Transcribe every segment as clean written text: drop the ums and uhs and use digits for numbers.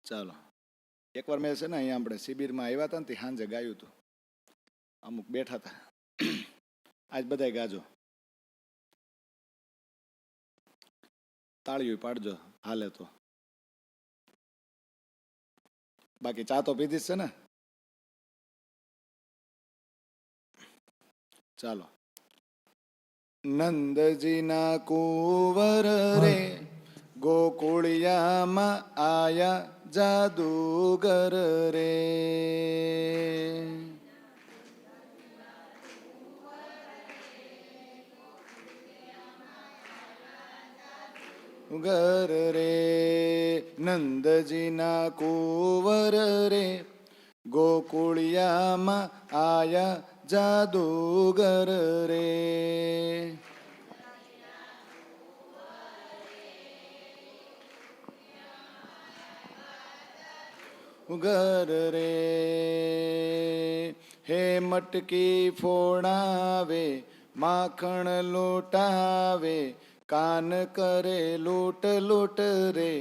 ચાલો, એકવાર મેં છે ને અહીંયા આપણે શિબિરમાં આવ્યા હતા ને તે સાંજે ગાયું હતું. અમુક બેઠા હતા. આજ બધાય ગાજો, તાળીઓ પાડજો હાલે તો. બાકી ચા તો પીધી જ છે ને. ચાલો. નંદજીના કુંવર રે ગોકુળિયામાં આયા જાદુગર રે. ગર રે નંદજીના કુંવર રે ગોકુળિયામાં આયા જાદુગર રે. ગર રે હે મટકી ફોડાવે માખણ લૂટાવે કાન કરે લૂટ લૂટ રે.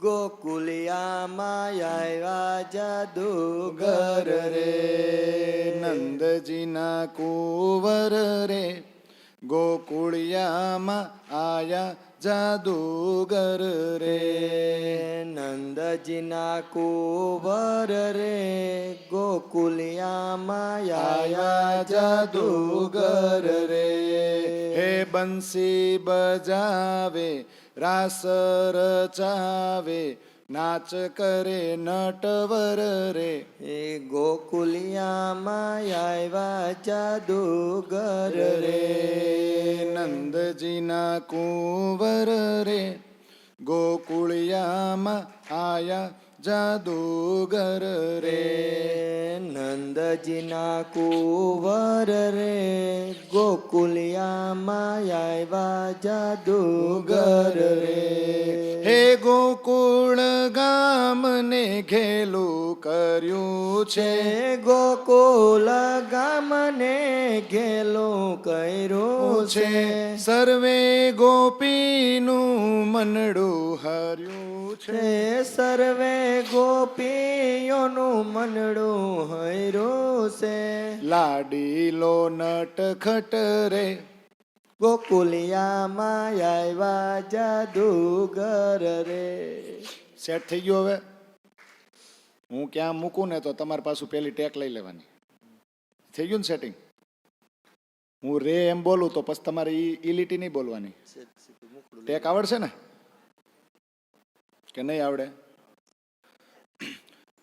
ગોકુલિયામાં આવ્યા જાદુગર રે નંદજીના કુંવર રે ગોકુળિયામાં આયા જાદુગર રે. નંદજીના કુંવર રે ગોકુલિયામાં આવ્યા જાદુગર રે. હે બંસી બજાવે રાસ રચાવે નાચ કરે નટવર રે. એ ગોકુલિયામાં આવ્યા જાદુગર રે નંદજીના કુંવર રે ગોકુળિયામાં આયા જાદુગર રે. નંદજીના કુંવર રે ગોકુલિયામાં આવ્યા જાદુગર રે. હે ગોકુળ ગામને ઘેલું કર્યું છે. ગોકુલ ગામને ઘેલું કર્યું છે. સર્વે ગોપીનું મનડું હર્યું છે. સર્વે ગોપીઓનું મનડું હર્યું છે. લાડીલો નટખટ રે ગોકુલિયામાં આવ્યા જાદુગર રે. સેટ થઈ ગયો. હવે હું ક્યાં મૂકું ને તો તમારી પાછું પેલી ટેક લઈ લેવાની. થઈ ગયું ને સેટિંગ? હું રે એમ બોલું તો પછી તમારે ઈ લીટી નહીં બોલવાની. ટેક આવડશે ને કે નહીં આવડે?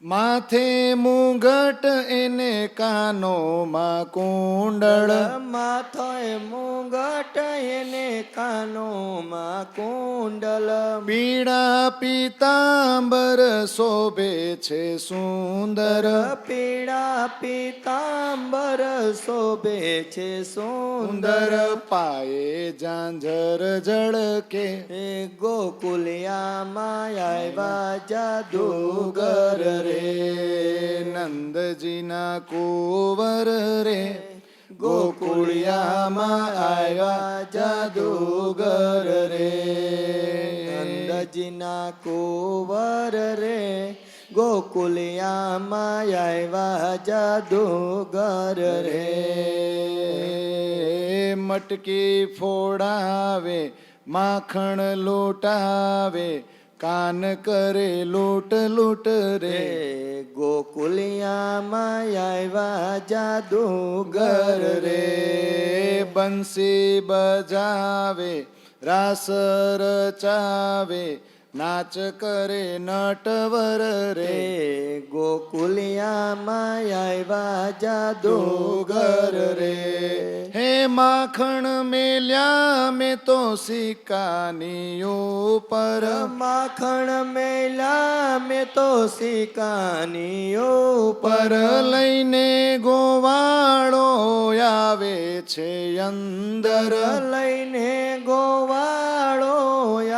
માથે મુગટ એને કાનોમાં કુંડળ. માથે મુગટ એને કાનોમાં કુંડલ. પીળા પીતાંબર શોભે છે સુંદર. પીળા પીતાંબર શોભે છે સુંદર. પાયે ઝાંઝર ઝળકે. એ ગોકુલિયામાં આવ્યા જાદુગર રે. નંદજીના કુંવર રે ગોકુળિયામાં આવ્યા જાદુગર રે. નંદજીના કુંવર રે ગોકુલિયામાં આવ્યા જાદુગર રે. મટકી ફોડાવે માખણ લૂટાવે કાન કરે લૂટ લૂટ રે. ગોકુલિયામાં આવ્યા જાદુગર રે બંસી બજાવે રાસ રચાવે નાચ કરે નટવર રે. ગોકુલિયામાં આવ્યા જાદુગર રે હે માખણ મેલ્યા મેં તો સિક્કાની ઉપર. માખણ મેલા મેં તો સિક્કાની ઉપર. લઈને ગોવાળો આવે છે અંદર. લઈને ગોવાળો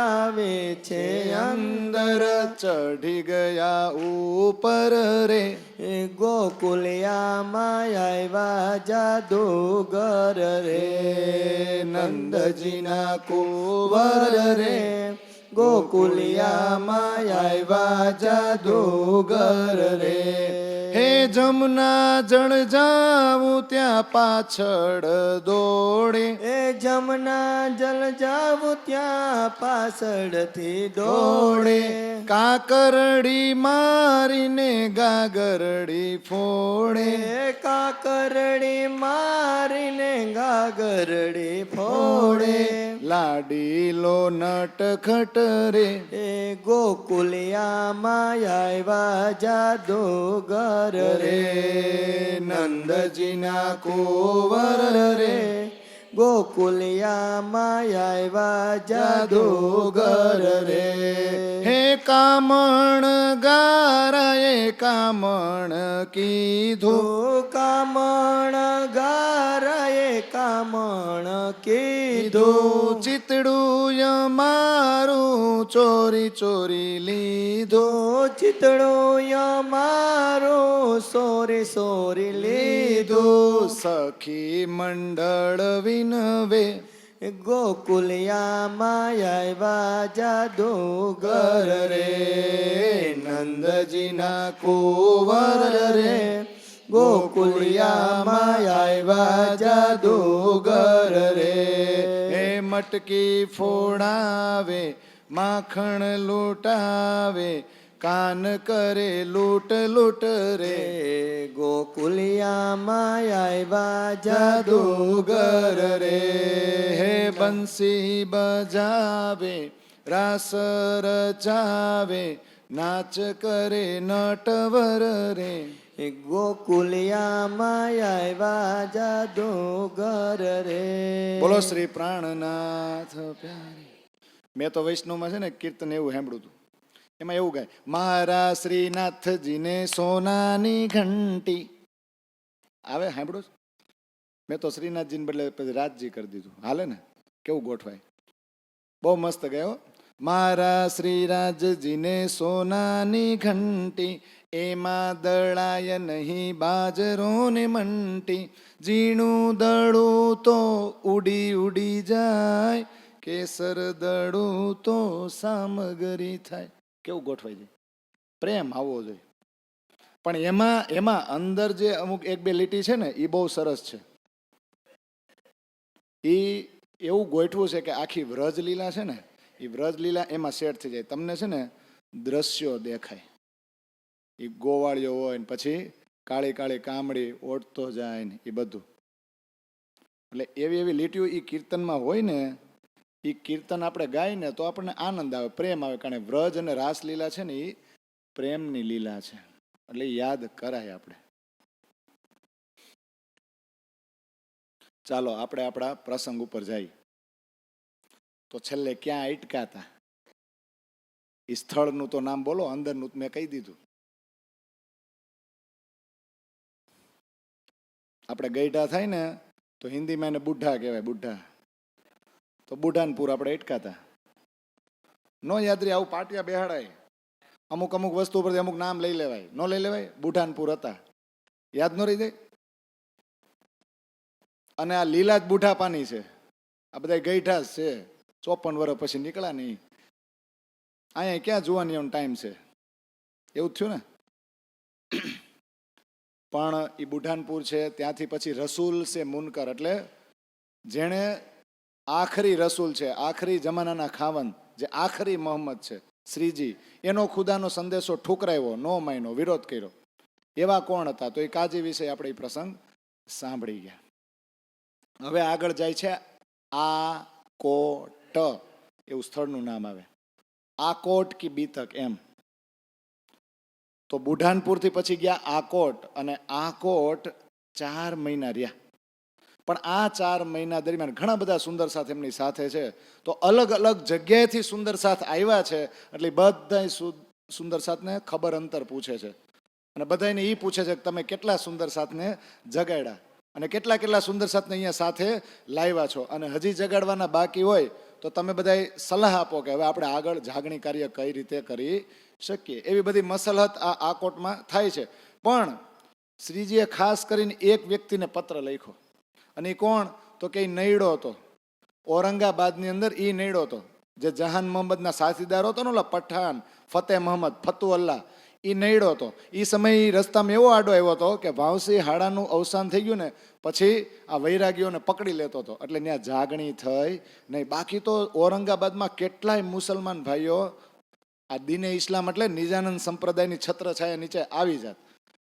આવે છે અંદર. ચઢી ગયા ઉપર રે ગોકુલિયામાં આવ્યા જાદુગર રે. નંદજીના કુંવર રે ગોકુલિયામાં આવ્યા જાદુગર રે. હે જમના જળ જાવું ત્યાં પાછળ દોડે, એ જમના જલ જાવું ત્યાં પાછળથી દોડે. કાકરડી મારીને ગાગરડી ફોડે, એ કાકરડી મારીને ગાગરડી ફોડે. લાડીલો નટખટ રે, એ ગોકુલિયામાં આવ્યા જાદુગર રે. નંદજીના કુંવર રે, ગોકુલિયામાં આવ્યા જાદુગર રે. હે કામણ ગારાએ કામણ કીધું, કામણ ગારાએ કામણ કીધું. ચિતડું મારું ચોરી ચોરી લીધું, ચિતડું અમારું સોરી સોરી લીધું. સખી મંડળ વિનવે, ગોકુલિયામાં આવ્યા જાદુગર રે. નંદજીના કુંવર રે, ગોકુલિયામાં આવ્યા જાદુગર રે. હે મટકી ફોડાવે, માખણ લૂંટાવે, કાન કરે લૂંટ લૂંટ રે. ગોકુલિયામાં આવ્યા જાદુગર રે. હે બંસી બજાવે, રાસ રચાવે, નાચ કરે નટવર રે. ગોકુલિયામાં આવ્યા જાદુગર રે. બોલો શ્રી પ્રાણનાથ પ્યારે. મેં તો વૈષ્ણવમાં છે ને કીર્તન એવું સાંભળ્યું હતું. એમાં એવું ગાય, મારા શ્રીનાથજીને સોનાની ઘંટી આવે. સાંભળો છો? મેં તો શ્રીનાથજીને બદલે પછી રાજજી કરી દીધું. હાલે ને? કેવું ગોઠવાય? બહુ મસ્ત ગાયો. મારા શ્રીરાજજીને સોનાની ઘંટી, એમાં દળાય નહીં બાજરો ને મંટી. ઝીણું દળું તો ઉડી ઉડી જાય, કેસર દળું તો સામગરી થાય. કેવું ગોઠવાય છે? પ્રેમ આવવો જોઈએ. પણ એમાં અંદર જે અમુક એક બે લીટી છે ને, એ બહુ સરસ છે. એ એવું ગોઠવું છે કે આખી વ્રજ લીલા છે ને, એ વ્રજ લીલા એમાં સેટ થઈ જાય. તમને છે ને દ્રશ્યો દેખાય. એ ગોવાળીઓ હોય ને પછી કાળી કાળી કામડી ઓળતો જાય ને એ બધું. એટલે એવી એવી લીટીઓ એ કીર્તનમાં હોય ને, એ કીર્તન આપણે ગાય ને તો આપણને આનંદ આવે, પ્રેમ આવે. કારણ વ્રજ અને રાસ લીલા છે ને એ પ્રેમની લીલા છે, એટલે યાદ કરાય આપણે. ચાલો આપણે આપણા પ્રસંગ ઉપર જઈએ. તો છેલ્લે ક્યાં અટકા હતા? એ સ્થળનું તો નામ બોલો, અંદરનું મેં કહી દીધું. આપણે ગઈઢા થાય ને તો હિન્દીમાં એને બુઢા કહેવાય, બુઢા. તો બુઢાનપુર આપણે અટકાતા. નો યાદ રહે, આવું પાટિયા બેહાડાય. અમુક અમુક વસ્તુ પરથી અમુક નામ લઈ લેવાય. ન લઈ લેવાય? બુઢાનપુર હતા, યાદ ન રહી જાય. અને આ લીલા જ બુઢા પાની છે. આ બધા ગઈઢા જ છે. 54 વર્ષ પછી નીકળ્યા નહીં. અહીંયા ક્યાં જોવાની ટાઈમ છે? એવું થયું ને. પણ એ બુઢાનપુર છે. ત્યાંથી પછી રસૂલ છે મુનકર, એટલે જેણે આખરી રસૂલ છે, આખરી જમાનાના ખાવન, જે આખરી મોહમ્મદ છે શ્રીજી, એનો ખુદાનો સંદેશો ઠુકરાવ્યો, નો માન્યો, વિરોધ કર્યો. એવા કોણ હતા? તો એ કાજી વિશે આપણે એ પ્રસંગ સાંભળી ગયા. હવે આગળ જાય છે આકોટ, એવું સ્થળનું નામ આવે. આકોટ કી બીતક એમ. તો બુઢાનપુરથી પછી ગયા આકોટ, અને આકોટ 4 મહિના રહ્યા. પણ આ 4 મહિના દરમિયાન ઘણા બધા સુંદર સાથ એમની સાથે છે. તો અલગ અલગ જગ્યાએથી સુંદર સાથ આવ્યા છે. એટલે બધા સુંદર સાથને ખબર અંતર પૂછે છે, અને બધાને એ પૂછે છે કે તમે કેટલા સુંદર સાથને જગાડ્યા, અને કેટલા કેટલા સુંદર સાથને અહીંયા સાથે લાવ્યા છો, અને હજી જગાડવાના બાકી હોય તો તમે બધાય સલાહ આપો કે હવે આપણે આગળ જાગણી કાર્ય કઈ રીતે કરી શકીએ. એવી બધી મસલહત આ આકોટમાં થાય છે. પણ શ્રીજીએ ખાસ કરીને એક વ્યક્તિને પત્ર લખ્યો, અને એ કોણ? તો કે નૈડો હતો ઔરંગાબાદની અંદર. એ નૈડો હતો, જે જહાન મોહમ્મદના સાથીદાર હતો ને ઓલા પઠાણ ફતેહ મોહમ્મદ ફતુ અલ્લાહ, એ નડ્યો હતો. એ સમયે રસ્તામાં એવો આડો આવ્યો હતો કે ભાવસી હાડાનું અવસાન થઈ ગયું ને પછી આ વૈરાગીઓને પકડી લેતો હતો, એટલે ત્યાં જાગણી થઈ નહીં. બાકી તો ઔરંગાબાદમાં કેટલાય મુસલમાન ભાઈઓ આ દીને ઇસ્લામ એટલે નિજાનંદ સંપ્રદાયની છત્રછાયા નીચે આવી જાત,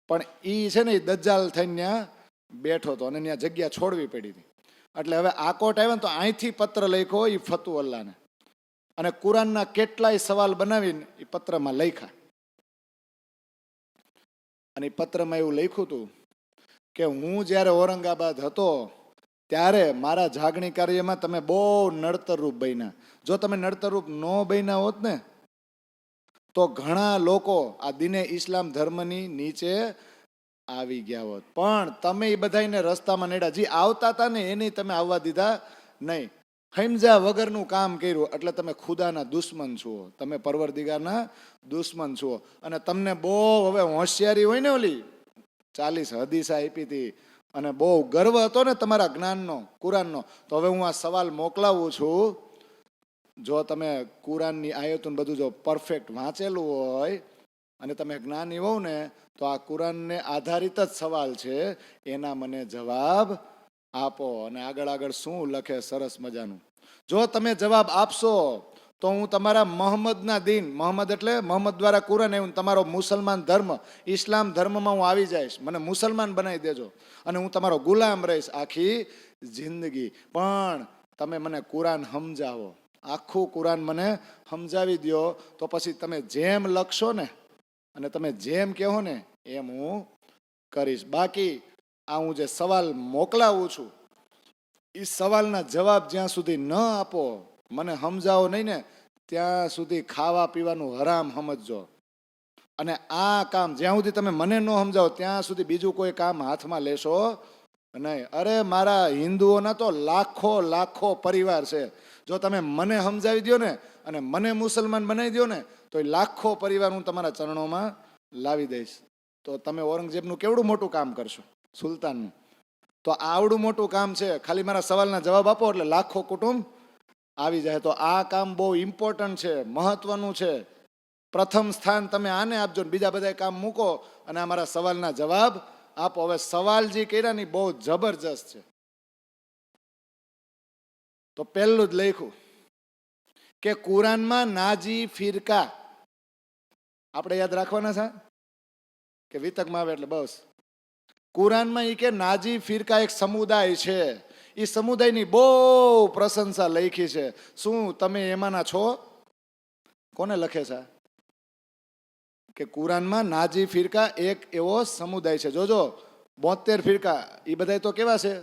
પણ એ છે ને એ દજ્જાલ થઈને ત્યાં બેઠો હતો અને ત્યાં જગ્યા છોડવી પડી હતી. એટલે હવે આ કોટ આવ્યો ને તો અહીંથી પત્ર લખ્યો એ ફતુ અલ્લાહને, અને કુરાનના કેટલાય સવાલ બનાવીને એ પત્રમાં લખ્યા. અને એ પત્રમાં એવું લખ્યું હતું કે હું જ્યારે ઔરંગાબાદ હતો ત્યારે મારા જાગણી કાર્યમાં તમે બહુ નડતરરૂપ બન્યા. જો તમે નડતરરૂપ ન બન્યા હોત ને તો ઘણા લોકો આ દીને ઇસ્લામ ધર્મની નીચે આવી ગયા હોત, પણ તમે એ બધાને રસ્તામાં નડ્યા. જે આવતા હતા ને એની તમે આવવા દીધા નહીં. હમજા વગરનું કામ કર્યું એટલે તમે ખુદાના દુશ્મન છો, તમે પરવરદિગારના દુશ્મન છો. અને તમને બહુ હવે હોશિયારી હોય ને, ઓલી 40 હદીસા આપી હતી અને બહુ ગર્વ હતો ને તમારા જ્ઞાનનો, કુરાનનો, તો હવે હું આ સવાલ મોકલાવું છું. જો તમે કુરાનની આયતોને બધું જો પરફેક્ટ વાંચેલું હોય અને તમે જ્ઞાની હોવ ને તો આ કુરાનને આધારિત જ સવાલ છે, એના મને જવાબ આપો. અને આગળ આગળ શું લખે સરસ મજાનું. જો તમે જવાબ આપશો તો હું તમારા મોહમ્મદના દીન, મોહમ્મદ એટલે મોહમ્મદ દ્વારા કુરાન આવ્યું, તમારો મુસલમાન ધર્મ ઇસ્લામ ધર્મમાં હું આવી જઈશ, મને મુસલમાન બનાવી દેજો અને હું તમારો ગુલામ રહીશ આખી જિંદગી. પણ તમે મને કુરાન સમજાવો, આખું કુરાન મને સમજાવી દો, તો પછી તમે જેમ લખશો ને અને તમે જેમ કહો ને એમ હું કરીશ. બાકી આ હું જે સવાલ મોકલાવું છું એ સવાલના જવાબ જ્યાં સુધી ન આપો, મને સમજાવો નહીં ને ત્યાં સુધી ખાવા પીવાનું હરામ સમજજો. અને આ કામ જ્યાં સુધી તમે મને ન સમજાવો ત્યાં સુધી બીજું કોઈ કામ હાથમાં લેશો નહીં. અરે મારા હિન્દુઓના તો લાખો લાખો પરિવાર છે. જો તમે મને સમજાવી દો ને અને મને મુસલમાન બનાવી દો ને તો એ લાખો પરિવાર હું તમારા ચરણોમાં લાવી દઈશ. તો તમે ઔરંગઝેબનું કેવડું મોટું કામ કરશો, સુલતાનનું. તો આવડું મોટું કામ છે, ખાલી મારા સવાલના જવાબ આપો એટલે લાખો કુટુંબ આવી જાય. તો આ કામ બહુ ઇમ્પોર્ટન્ટ છે, મહત્વનું છે. પ્રથમ સ્થાન તમે આને આપજો ને બીજા બધા કામ મૂકો અને અમારા સવાલના જવાબ આપો. હવે સવાલ જે કર્યા ને બહુ જબરજસ્ત છે. તો પહેલું જ લખ્યું કે કુરાનમાં નાજી ફિરકા, આપણે યાદ રાખવાના છે કે વિતકમાં આવે એટલે બસ. કુરાનમાં એ કે નાજી ફિરકા એક સમુદાય છે, એ સમુદાયની બહુ પ્રશંસા લખી છે. શું તમે એમાંના છો? કોને લખે છે કે કુરાનમાં નાજી ફિરકા એક એવો સમુદાય છે. જોજો 72 ફિરકા એ બધા તો કેવા છે?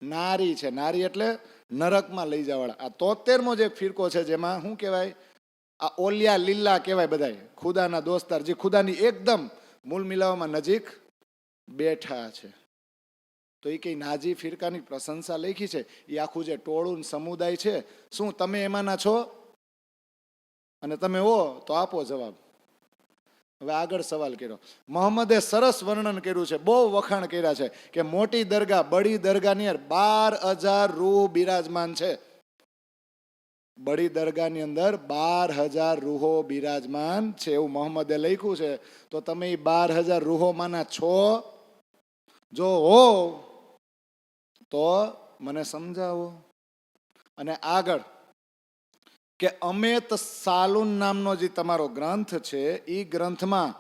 નારી છે. નારી એટલે નરકમાં લઈ જવાવાળા. આ 73મો જે ફિરકો છે જેમાં શું કહેવાય? આ ઓલિયા લીલા કહેવાય બધાય, ખુદાના દોસ્તાર, જે ખુદાની એકદમ મૂળ મિલાવવામાં નજીક બેઠા છે. તો એ કઈ નાજી ફિરકાની પ્રશંસા લખી છે. એ આખું જે ટોળું સમુદાય છે, શું તમે એમાંના છો? અને તમે હો તો આપો જવાબ. હવે આગળ સવાલ કર્યો. મોહમ્મદે સરસ વર્ણન કર્યું છે, બહુ વખાણ કર્યા છે કે મોટી દરગાહ, બડી દરગાહની અંદર 12,000 રૂહ બિરાજમાન છે. બડી દરગાહની અંદર 12,000 રૂહો બિરાજમાન છે એવું મોહમ્મદે લખ્યું છે. તો તમે એ 12,000 રૂહોમાંના છો? જો હો તો મને સમજાવો. અને આગળ કે અમેત સાલુન નામનો જે તમારો ગ્રંથ છે એ ગ્રંથમાં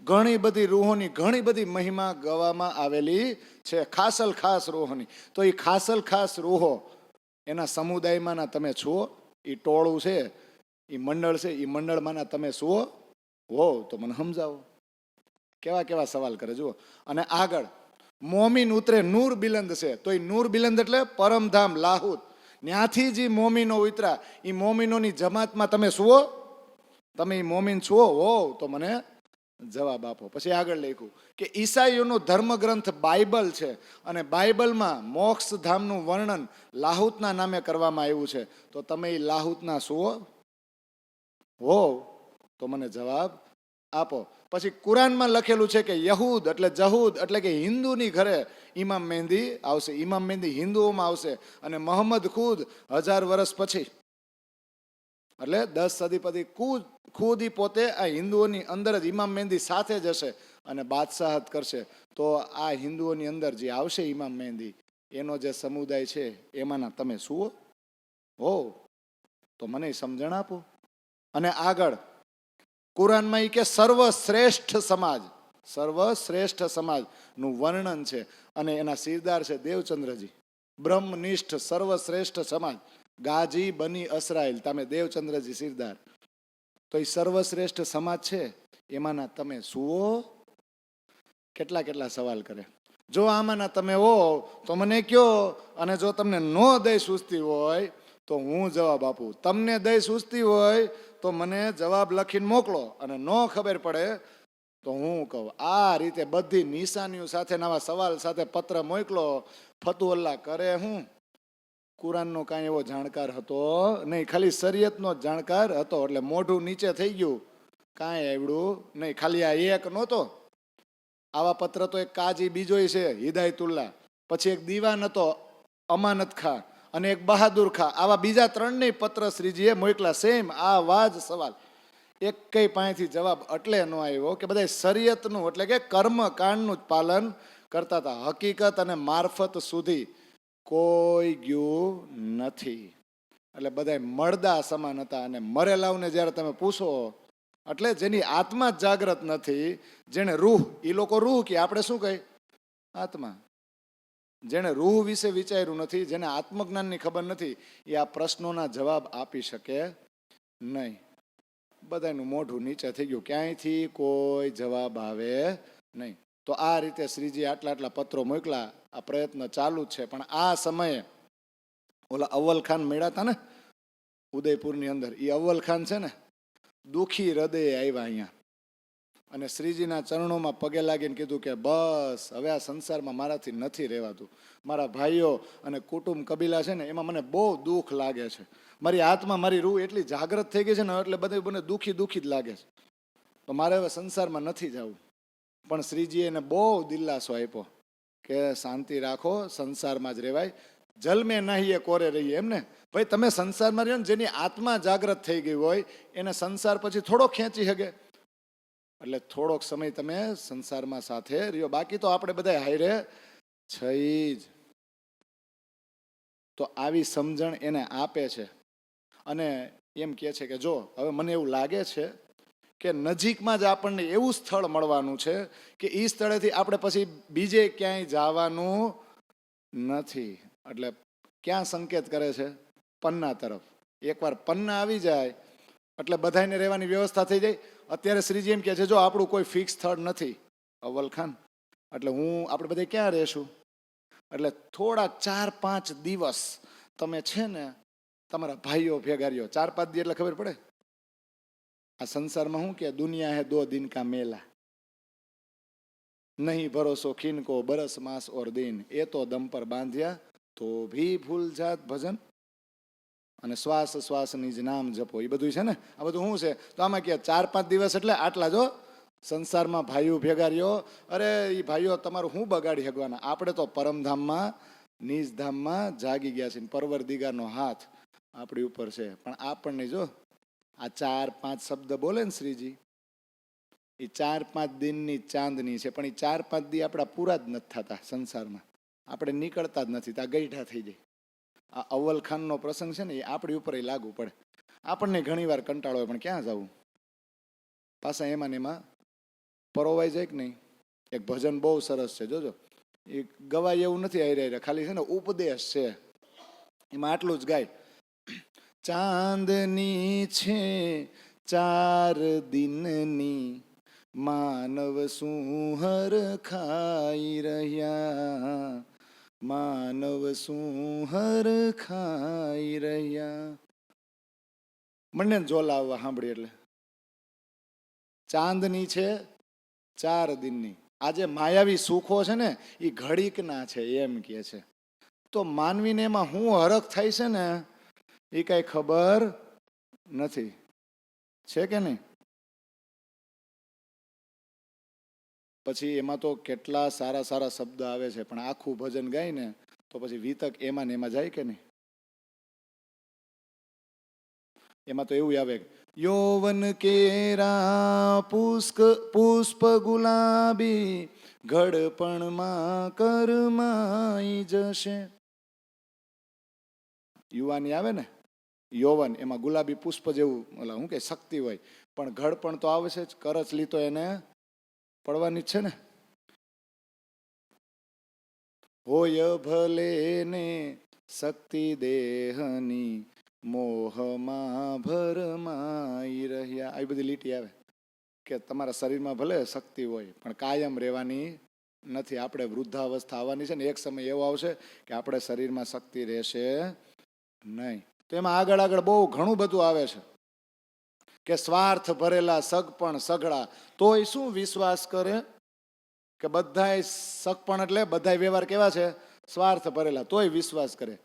ઘણી બધી રૂહોની ઘણી બધી મહિમા ગવામાં આવેલી છે, ખાસલ ખાસ રૂહોની. તો એ ખાસલ ખાસ રૂહો એના સમુદાયમાંના તમે છો? એ ટોળું છે, એ મંડળ છે, એ મંડળમાંના તમે છો? હો તો મને સમજાવો. કેવા કેવા સવાલ કરે જુઓ. અને આગળ મોમીન ઉતરે નૂર બિલંદ છે. તો એ નૂર બિલંદ એટલે પરમધામ લાહુદ, ત્યાંથી જે મોમીનો ઉતરા, એ મોમીનોની જમાતમાં તમે છો? તમે એ મોમીન છો? હો તો મને જવાબ આપો. પછી આગળ લખ્યું કે ઈસાઈઓનો ધર્મગ્રંથ બાઇબલ છે અને બાઇબલમાં મોક્ષધામનું વર્ણન લાહુતના નામે કરવામાં આવ્યું છે. તો તમે એ લાહુતના છો? હો તો મને જવાબ આપો. પછી કુરાનમાં લખેલું છે કે યહૂદ એટલે જહૂદ એટલે કે હિન્દુની ઘરે ઇમામ મહેંદી આવશે. ઇમામ મહેંદી હિન્દુઓમાં આવશે અને મોહમ્મદ ખુદ 1000 વર્ષ પછી એટલે 10 સદી પછી ખુદ ઈ પોતે આ હિન્દુઓની અંદર જ ઇમામ મહેંદી સાથે જ હશે અને બાદશાહત કરશે. તો આ હિન્દુઓની અંદર જે આવશે ઇમામ મહેંદી, એનો જે સમુદાય છે એમાંના તમે સુઓ હો, તો મને સમજણ આપો. અને આગળ કુરાનમાં ઈ કે સર્વશ્રેષ્ઠ સમાજનું વર્ણન છે અને એના સિરદાર છે દેવચંદ્રજી. બ્રહ્મનિષ્ઠ સર્વશ્રેષ્ઠ સમાજ ગાજી બની અસરાયેલ, તમે દેવચંદ્રજી સિરદાર. તો એ સર્વશ્રેષ્ઠ સમાજ છે એમાંના તમે સુઓ? કેટલા સવાલ કરે. જો આમાંના તમે હો તો મને કયો, અને જો તમને નો દઈ સૂઝતી હોય તો હું જવાબ આપું. તમને દઈ સૂઝતી હોય તો મને જવાબ લખીને મોકલો, અને નો ખબર પડે તો હું કહું. આ રીતે બધી નિશાનીઓ સાથે નવા સવાલ સાથે પત્ર મોકલો. ફતુઅલ્લાહ કરે હું કુરાનનો કાંઈ એવો જાણકાર હતો નહીં, ખાલી શરીયતનો જ જાણકાર હતો. એટલે મોઢું નીચે થઈ ગયું, કાંઈ આવડું નહીં. ખાલી આ એક નહોતો. આવા પત્ર તો એક કાજી બીજોય છે હિદાયતુલ્લાહ, પછી એક દીવાન હતો અમાનત ખા, અને એક બહાદુર ખા. આવા બીજા 3 પત્ર શ્રીજીએ મોકલા, સેમ આવા જ સવાલ. એક કઈ પાસેથી જવાબ એટલે ન આવ્યો કે બધા શરીયતનું એટલે કે કર્મકાંડનું જ પાલન કરતા હતા. હકીકત અને મારફત સુધી કોઈ ગયું નથી. એટલે બધા મળદા સમાન હતા. અને મરેલાઓને જ્યારે તમે પૂછો, એટલે જેની આત્મા જ જાગ્રત નથી, જેને રૂહ, એ લોકો રૂહ કે આપણે શું કહે આત્મા, જેને રૂહ વિશે વિચાર્યું નથી, જેને આત્મજ્ઞાનની ખબર નથી, એ આ પ્રશ્નોના જવાબ આપી શકે નહીં. બધાનું મોઢું નીચે થઈ ગયું, ક્યાંયથી કોઈ જવાબ આવે નહીં. તો આ રીતે શ્રીજી આટલા પત્રો મોકલા. આ પ્રયત્ન ચાલુ જ છે. પણ આ સમયે ઓલા અવ્વલ ખાન મળ્યા હતા ને ઉદયપુરની અંદર, એ અવ્વલ ખાન છે ને દુઃખી હૃદયે આવ્યા અહીંયા, અને શ્રીજીના ચરણોમાં પગે લાગીને કીધું કે બસ હવે આ સંસારમાં મારાથી નથી રહેવાતું. મારા ભાઈઓ અને કુટુંબ કબીલા છે ને એમાં મને બહુ દુઃખ લાગે છે. મારી આત્મા, મારી રૂહ એટલી જાગૃત થઈ ગઈ છે ને, એટલે બધે મને દુઃખી જ લાગે છે. તો મારે હવે સંસારમાં નથી જવું. પણ શ્રીજીએ એને બહુ દિલાસો આપ્યો કે શાંતિ રાખો, સંસારમાં જ રહેવાય. જલમે નાહીએ કોરે રહીએ. એમને ભાઈ તમે સંસારમાં રહ્યો ને, જેની આત્મા જાગૃત થઈ ગઈ હોય એને સંસાર પછી થોડો ખેંચી શકે. એટલે થોડોક સમય તમે સંસારમાં સાથે રહ્યો, બાકી તો આપણે બધા હારે છે જ. તો આવી સમજણ એને આપે છે અને એમ કહે છે કે જો હવે મને એવું લાગે છે કે નજીકમાં જ આપણને એવું સ્થળ મળવાનું છે કે એ સ્થળેથી આપણે પછી બીજે ક્યાંય જવાનું નથી. એટલે ક્યાં સંકેત કરે છે? પન્ના તરફ. એકવાર પન્ના આવી જાય એટલે બધાને રહેવાની વ્યવસ્થા થઈ જાય. અત્યારે શ્રીજી એમ કહે છે જો આપણું કોઈ ફિક્સ સ્થળ નથી અવ્વલ ખાન, એટલે આપણે બધા ક્યાં રહેશું? એટલે થોડા 4-5 દિવસ તમે છે ને તમારા ભાઈઓ ભેગા રહ્યો. 4-5 દી એટલે ખબર પડે. આ સંસારમાં શું કે દુનિયા હે 2 दिन का मेला, નહીં ભરોસો ખીન કો બરસ માસ ઓર દિન, એ તો દમ પર બાંધ્યા તો ભી ભૂલ જાત ભજન, અને શ્વાસ શ્વાસની જ નામ જપો. એ બધું છે ને, આ બધું શું છે? તો આમાં કે 4-5 દિવસ એટલે આટલા જો સંસારમાં ભાઈઓ ભેગા રહ્યો. અરે એ ભાઈઓ તમારું શું બગાડી શકવાના? આપણે તો પરમધામમાં નિજધામમાં જાગી ગયા છે. પરવરદિગારનો હાથ આપણી ઉપર છે. પણ આપણને જો આ 4-5 શબ્દ બોલે ને શ્રીજી, એ 4-5 દિનની ચાંદની છે. પણ એ 4-5 દી આપણા પૂરા જ નથી થતા સંસારમાં. આપણે નીકળતા જ નથી, ત્યાં ગઈઢા થઈ જાય. આ અવ્વલ ખાનનો પ્રસંગ છે ને, એ આપણી ઉપર લાગુ પડે. આપણને ઘણી વાર કંટાળો હોય, પણ ક્યાં જવું? પાછા એમાં ને એમાં પરોવાઈ જાય કે નહીં. એક ભજન બહુ સરસ છે, જોજો. એ ગવાય એવું નથી, હારે ખાલી છે ને ઉપદેશ છે. એમાં આટલું જ ગાય, ચાંદની છે 4 દિનની, માનવ શું હર ખાઈ રહ્યા, માનવ શું હર ખાઈ રહ્યા. મને જોલ આવવા સાંભળી. એટલે ચાંદની છે 4 દિનની. આજે માયાવી સુખો છે ને એ ઘડીકના છે એમ કે છે. તો માનવીને એમાં શું હરખ થાય છે ને એ કઈ ખબર નથી. છે કે નહીં? પછી એમાં તો કેટલા સારા સારા શબ્દ આવે છે, પણ આખું ભજન ગાય ને તો પછી વિતક એમાં ને એમાં જાય કે નહીં? એમાં તો એવું આવે, યૌવન કેરા પુષ્પ ગુલાબી ઘડપણમાં કરમાઈ જશે. યુવાની આવે ને યૌવન, એમાં ગુલાબી પુષ્પ જેવું ઓલા શું કે શક્તિ હોય, પણ ઘડપણ તો આવશે જ, કરચલી તો એને પડવાની જ છે ને. હોય ભલે ને શક્તિ દેહની મોહમાં ભરમાઈ રહ્યા. આવી બધી લીટી આવે કે તમારા શરીરમાં ભલે શક્તિ હોય પણ કાયમ રહેવાની નથી. આપણે વૃદ્ધાવસ્થા આવવાની છે ને, એક સમય એવો આવશે કે આપણે શરીરમાં શક્તિ રહેશે નહીં. તો એમાં આગળ આગળ બહુ ઘણું બધું આવે છે કે સ્વાર્થ ભરેલા સગપણ સઘળા તોય શું વિશ્વાસ કરે, કે બધાય સગપણ એટલે બધાય વ્યવહાર કેવા છે, સ્વાર્થ ભરેલા, તોય વિશ્વાસ કરે.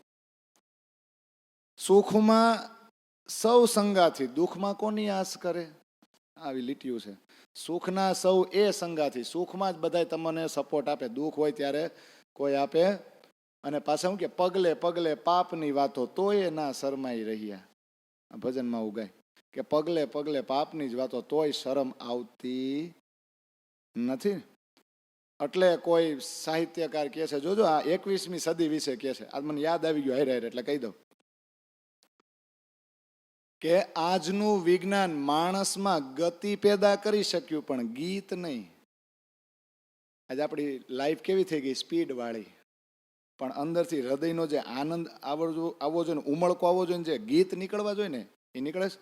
સુખમાં સૌ સંગાથી, દુઃખમાં કોની આસ કરે. આવી લીટીઓ છે. સુખના સૌ એ સંગાથી, સુખમાં જ બધાય તમને સપોર્ટ આપે, દુઃખ હોય ત્યારે કોઈ આપે. અને પાછા શું કે પગલે પગલે પાપની વાતો તોય ના શરમાઈ રહ્યા. આ ભજનમાં ઉગાય કે પગલે પગલે પાપની જ વાતો તોય શરમ આવતી નથી. એટલે કોઈ સાહિત્યકાર કહે છે, જોજો આ 21મી સદી વિશે કહે છે, આ મને યાદ આવી ગયું હારે એટલે કહી દઉં કે આજનું વિજ્ઞાન માણસમાં ગતિ પેદા કરી શક્યું પણ ગીત નહીં. આજે આપણી લાઈફ કેવી થઈ ગઈ, સ્પીડ વાળી, પણ અંદરથી હૃદયનો જે આનંદ આવવો જોઈએ ને, ઉમળકો આવવો જોઈએ ને, જે ગીત નીકળવા જોઈએ ને એ નીકળે છે.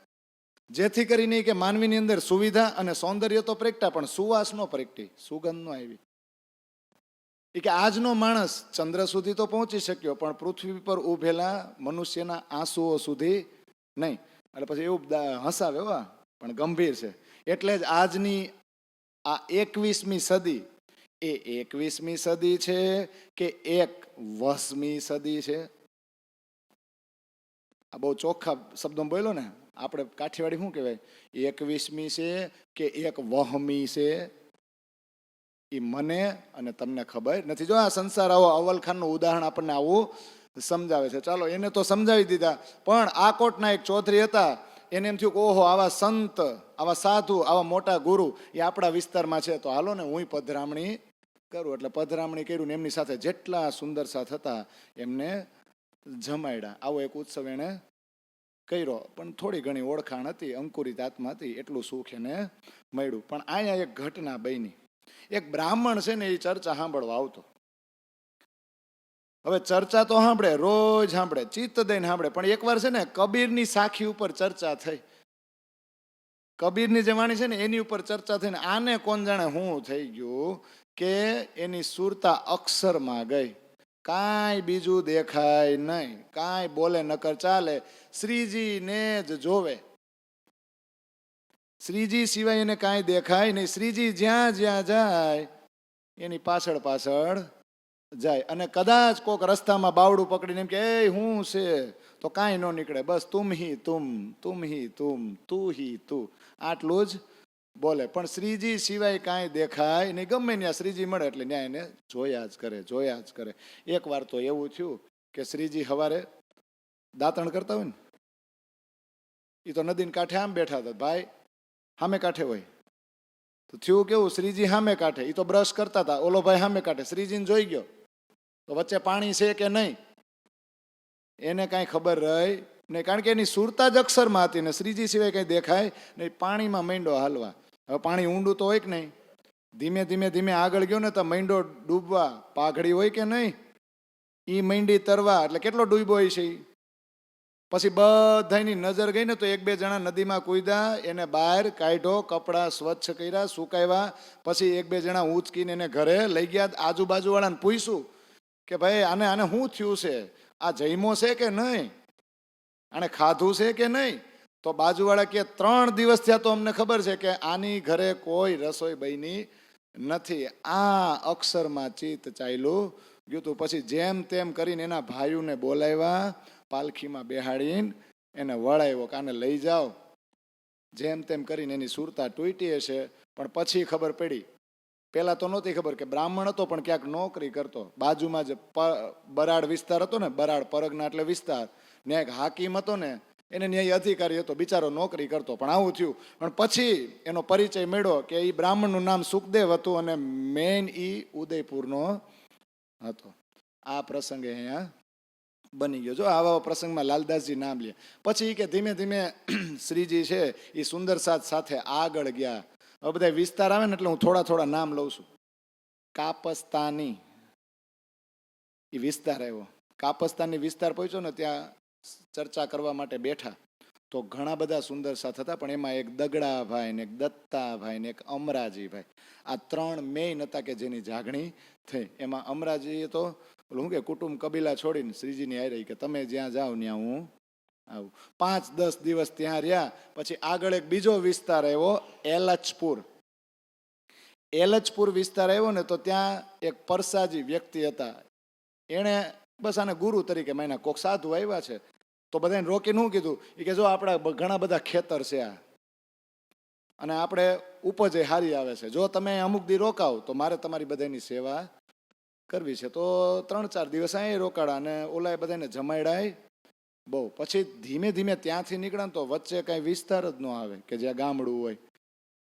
જેથી કરીને કે માનવીની અંદર સુવિધા અને સૌંદર્ય તો પ્રગટા પણ સુવાસ નો પ્રગટી, સુગંધ નો આવી. એ કે આજનો માણસ ચંદ્ર સુધી તો પહોંચી શક્યો પણ પૃથ્વી પર ઉભેલા મનુષ્યના આંસુઓ સુધી નહીં. એટલે પછી એવું હસાવે પણ ગંભીર છે. એટલે જ આજની આ 21મી સદી એ 21મી સદી છે કે 21મી સદી છે. આ બહુ ચોખ્ખા શબ્દો બોલ્યો ને, આપણે કાઠિયાવાડી શું કહેવાય, 21મી છે કે 1વહમી છે એ મને અને તમને ખબર નથી. જો આ સંસાર આવો અવલખાનનું ઉદાહરણ આપણને આવું સમજાવે છે. ચાલો એને તો સમજાવી દીધા, પણ આકોટના એક ચૌધરી હતા, એને એમ થયું કે ઓહો આવા સંત, આવા સાધુ, આવા મોટા ગુરુ એ આપણા વિસ્તારમાં છે, તો હાલો ને હું પધરામણી કરું. એટલે પધરામણી કર્યું ને એમની સાથે જેટલા સુંદર સાથ હતા એમને જમાડ્યા. આવો એક ઉત્સવ એને કર્યો. પણ થોડી ઘણી ઓળખાણ હતી, અંકુરિત આત્મા હતી, એટલું સુખ એને મળ્યું. પણ અહીંયા એક ઘટના બની. એક બ્રાહ્મણ છે ને એ ચર્ચા સાંભળવા આવતો. હવે ચર્ચા તો સાંભળે, રોજ સાંભળે, ચિત્ત દઈને સાંભળે, પણ એકવાર છે ને કબીરની સાખી ઉપર ચર્ચા થઈ. કબીરની જે વાણી છે ને એની ઉપર ચર્ચા થઈને આને કોણ જાણે શું થઈ ગયું કે એની સુરતા અક્ષરમાં ગઈ. કાંઈ બીજું દેખાય નહીં, કાંઈ બોલે નકર ચાલે, શ્રીજી ને જ જોવે, શ્રીજી સિવાય એને કાંઈ દેખાય નહીં. શ્રીજી જ્યાં જ્યાં જાય એની પાછળ પાછળ જાય. અને કદાચ કોક રસ્તામાં બાવડું પકડીને એમ કે એ હું છે તો કાંઈ ન નીકળે, બસ તુમ હી તુમ, તુમ હી તુમ, તું હી તું, આટલું જ બોલે. પણ શ્રીજી સિવાય કાંઈ દેખાય નહીં. ગમે ત્યાં શ્રીજી મળે એટલે ન્યાય એને જોયા જ કરે, જોયા જ કરે. એક વાર તો એવું થયું કે શ્રીજી સવારે દાંતણ કરતા હોય ને, એ તો નદીને કાંઠે આમ બેઠા હતા, ભાઈ સામે કાંઠે હોય તો થયું કેવું, શ્રીજી સામે કાંઠે, એ તો બ્રશ કરતા હતા, ઓલો ભાઈ સામે કાંઠે. શ્રીજીને જોઈ ગયો તો વચ્ચે પાણી છે કે નહીં એને કાંઈ ખબર રહી નહીં, કારણ કે એની સુરતા જ અક્ષરમાં હતી ને શ્રીજી સિવાય કંઈ દેખાય નહીં. પાણીમાં માંડ્યો હાલવા. હવે પાણી ઊંડું તો હોય કે નહીં, ધીમે ધીમે ધીમે આગળ ગયો ને તો માંડ્યો ડૂબવા. પાઘડી હોય કે નહીં, એ માંડી તરવા, એટલે કેટલો ડૂબ્યો હોય છે. પછી બધાની નજર ગઈ ને તો એક બે જણા નદીમાં કૂદ્યા, એને બહાર કાઢ્યો, કપડાં સ્વચ્છ કર્યા, સુકાવ્યા. પછી એક બે જણા ઊંચકીને એને ઘરે લઈ ગયા. આજુબાજુવાળાને પૂછ્યું કે ભાઈ આને આને શું થયું છે, આ જઈમો છે કે નહીં, આને ખાધું છે કે નહીં. તો બાજુવાળા કે 3 દિવસ થયા તો અમને ખબર છે કે આની ઘરે કોઈ રસોઈ બની નથી. આ અક્ષરમાં ચિત્ત ચાલ્યું ગયું તું. પછી જેમ તેમ કરીને એના ભાઈઓને બોલાવ્યા, પાલખીમાં બેહાડીને એને વળાવ્યો કે આને લઈ જાઓ. જેમ તેમ કરીને એની સુરતા તૂટી હશે. પણ પછી ખબર પડી, પહેલાં તો નહોતી ખબર કે બ્રાહ્મણ હતો પણ ક્યાંક નોકરી કરતો. બાજુમાં જ બરાડ વિસ્તાર હતો ને, બરાડ પરગના એટલે વિસ્તાર, ને એક હાકીમ હતો ને એને ન્યાય અધિકારી હતો, બિચારો નોકરી કરતો, પણ આવું થયું. પણ પછી એનો પરિચય મળ્યો કે એ બ્રાહ્મણનું નામ સુખદેવ હતું અને મેન ઈ ઉદયપુરનો હતો. આ પ્રસંગે અહીંયા બની ગયો. જો આવા પ્રસંગમાં લાલદાસજી નામ લે. પછી કે ધીમે ધીમે શ્રીજી છે એ સુંદર સાથ સાથે આગળ ગયા. હવે બધા વિસ્તાર આવે ને એટલે હું થોડા થોડા નામ લઉં છું. કાપસ્તાની એ વિસ્તાર આવ્યો. કાપસ્તાની વિસ્તાર પહોંચ્યો ને ત્યાં ચર્ચા કરવા માટે બેઠા તો ઘણા બધા સુંદર સાથ હતા, પણ એમાં એક દગડાભાઈ ને એક દત્તાભાઈ ને એક અમરાજીભાઈ, આ ત્રણ મેઇન હતા કે જેની જાગણી થઈ. એમાં અમરાજીએ તો શું કે કુટુંબ કબીલા છોડીને શ્રીજીની આવી રહી કે તમે જ્યાં જાઓ ત્યાં હું આવું. 5-10 દિવસ ત્યાં રહ્યા. પછી આગળ એક બીજો વિસ્તાર આવ્યો એલચપુર. એલચપુર વિસ્તાર આવ્યો ને તો ત્યાં એક પરસાજી વ્યક્તિ હતા. એણે બસ આને ગુરુ તરીકે માન્યા. કોક સાધુ આવ્યા છે તો બધાને રોકીને શું કીધું એ કે જો આપણા ઘણા બધા ખેતર છે આ અને આપણે ઉપજ હારી આવે છે, જો તમે અમુક દી રોકાવ તો મારે તમારી બધાની સેવા કરવી છે. તો 3-4 દિવસ અહીં રોકાડા અને ઓલાએ બધાને જમાડાય બહુ. પછી ધીમે ધીમે ત્યાંથી નીકળ્યા તો વચ્ચે કાંઈ વિસ્તાર જ ન આવે કે જ્યાં ગામડું હોય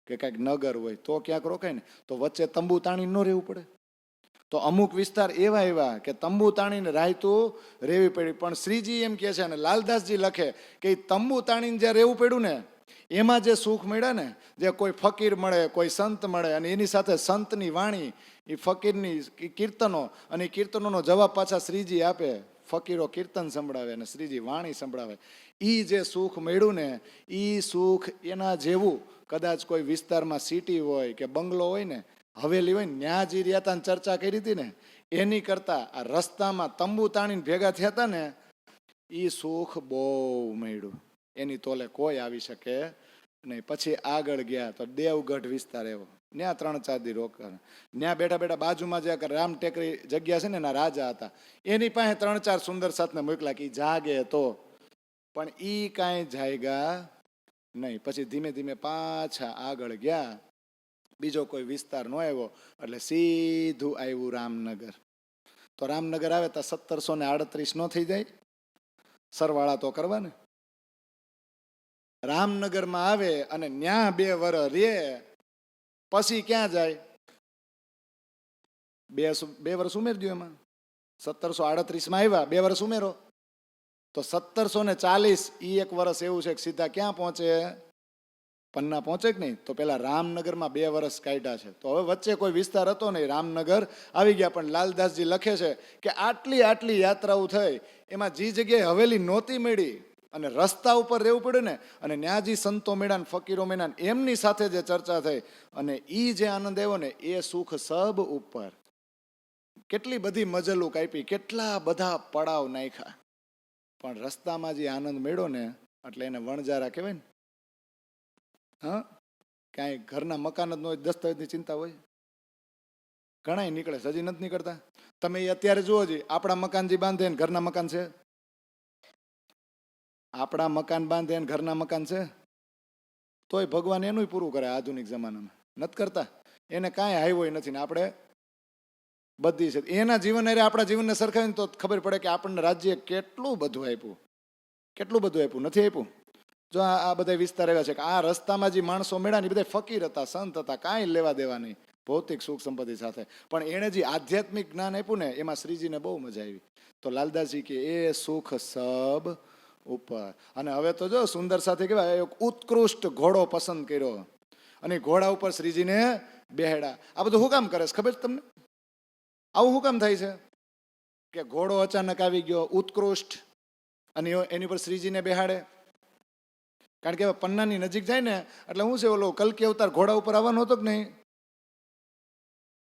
કે કાંઈક નગર હોય તો ક્યાંક રોકાય ને તો વચ્ચે તંબુ તાણી ન રહેવું પડે. તો અમુક વિસ્તાર એવા કે તંબુ તાણીને રાયતું રહેવી પડી. પણ શ્રીજી એમ કહે છે અને લાલદાસજી લખે કે તંબુ તાણીને જ્યાં રહેવું પડ્યું ને એમાં જે સુખ મળ્યા ને, જે કોઈ ફકીર મળે, કોઈ સંત મળે અને એની સાથે સંતની વાણી, એ ફકીરની કીર્તનો અને કીર્તનોનો જવાબ પાછા શ્રીજી આપે. ફકીરો કીર્તન સંભળાવે અને શ્રીજી વાણી સંભળાવે. એ જે સુખ મળ્યું ને એ સુખ એના જેવું કદાચ કોઈ વિસ્તારમાં સિટી હોય કે બંગલો હોય ને, હવેલી હોય ને, ન્યા જે રહ્યા ચર્ચા કરી હતી ને એની કરતા આ રસ્તામાં તંબુ તાણીને ભેગા થયા હતા ને એ સુખ બહુ મળ્યું. એની તોલે કોઈ આવી શકે નહીં. પછી આગળ ગયા તો દેવગઢ વિસ્તાર એવો, ત્યાં 3-4 દી રોકાણ. ત્યાં બેઠા બેઠા બાજુમાં જે રામ ટેકરી જગ્યા છે ને એના રાજા હતા, એની પાસે 3-4 સુંદર સાથને મોકલા કે જાગે તો, પણ ઈ કાંઈ જાયગા નહીં. પછી ધીમે ધીમે પાછા આગળ ગયા. બીજો કોઈ વિસ્તાર ન આવ્યો એટલે સીધું આવ્યું રામનગર. તો રામનગર આવે તો 1738 નો થઈ જાય, સરવાળા તો કરવા ને. રામનગરમાં આવે અને ન્યા 2 વર્ષ રે પછી ક્યાં જાય? 2 વર્ષ ઉમેરજો એમાં. 1738 માં આવ્યા, 2 વર્ષ ઉમેરો તો 1740. ઈ 1 વર્ષ એવું છે કે સીધા ક્યાં પહોંચે? પન્ના પહોંચે કે નહીં? તો પેલા રામનગરમાં 2 વર્ષ કાઢ્યા છે. તો હવે વચ્ચે કોઈ વિસ્તાર હતો નહીં, રામનગર આવી ગયા. પણ લાલદાસજી લખે છે કે આટલી યાત્રાઓ થઈ એમાં જે જગ્યાએ હવેલી નહોતી મળી અને રસ્તા ઉપર રહેવું પડ્યું ને, અને ન્યાજી સંતો મળ્યા ને ફકીરો મળ્યા ને એમની સાથે જે ચર્ચા થઈ અને ઈ જે આનંદ આવ્યો ને એ સુખ સબ ઉપર. કેટલી બધી મજલું કાપી, કેટલા બધા પડાવ નાખ્યા, પણ રસ્તામાં જે આનંદ મળ્યો ને એટલે એને વણજારા કહેવાય ને. હા, કાંઈ ઘરના મકાન જ ન હોય, દસ્તાવેજની ચિંતા હોય, ઘણા નીકળે છે, હજી નથી નીકળતા. તમે અત્યારે જુઓ જી, આપણા મકાન જે બાંધે ને ઘરના મકાન છે, આપણા મકાન બાંધે ને ઘરના મકાન છે, તોય ભગવાન એનું પૂરું કરે આધુનિક જમાનામાં. નથી કરતા, એને કાંઈ હાઈવો નથી ને આપણે બધી છે. એના જીવન અરે આપણા જીવનને સરખાવીને તો ખબર પડે કે આપણને રાજ્ય કેટલું બધું આપ્યું, કેટલું બધું આપ્યું. નથી આપ્યું? જો આ બધા વિસ્તાર આવ્યા છે કે આ રસ્તામાં જે માણસો મળ્યા ને એ બધા ફકીર હતા, સંત હતા, કાંઈ લેવા દેવા નહીં ભૌતિક સુખ સંપત્તિ સાથે, પણ એણે જે આધ્યાત્મિક જ્ઞાન આપ્યું ને એમાં શ્રીજીને બહુ મજા આવી. તો લાલદાસજી કે એ સુખ સબ ઉપર. અને હવે તો જો સુંદર સાથે કેવાય એક ઉત્કૃષ્ટ ઘોડો પસંદ કર્યો અને ઘોડા ઉપર શ્રીજીને બેહાડ્યા. આ બધું શું કામ કરે છે ખબર છે તમને? આવું શું કામ થાય છે કે ઘોડો અચાનક આવી ગયો ઉત્કૃષ્ટ અને એની ઉપર શ્રીજીને બેહાડે? કારણ કે પન્નાની નજીક જાય ને એટલે શું છે, ઓલો કલ્કી અવતાર ઘોડા ઉપર આવવાનો હતો કે નહીં,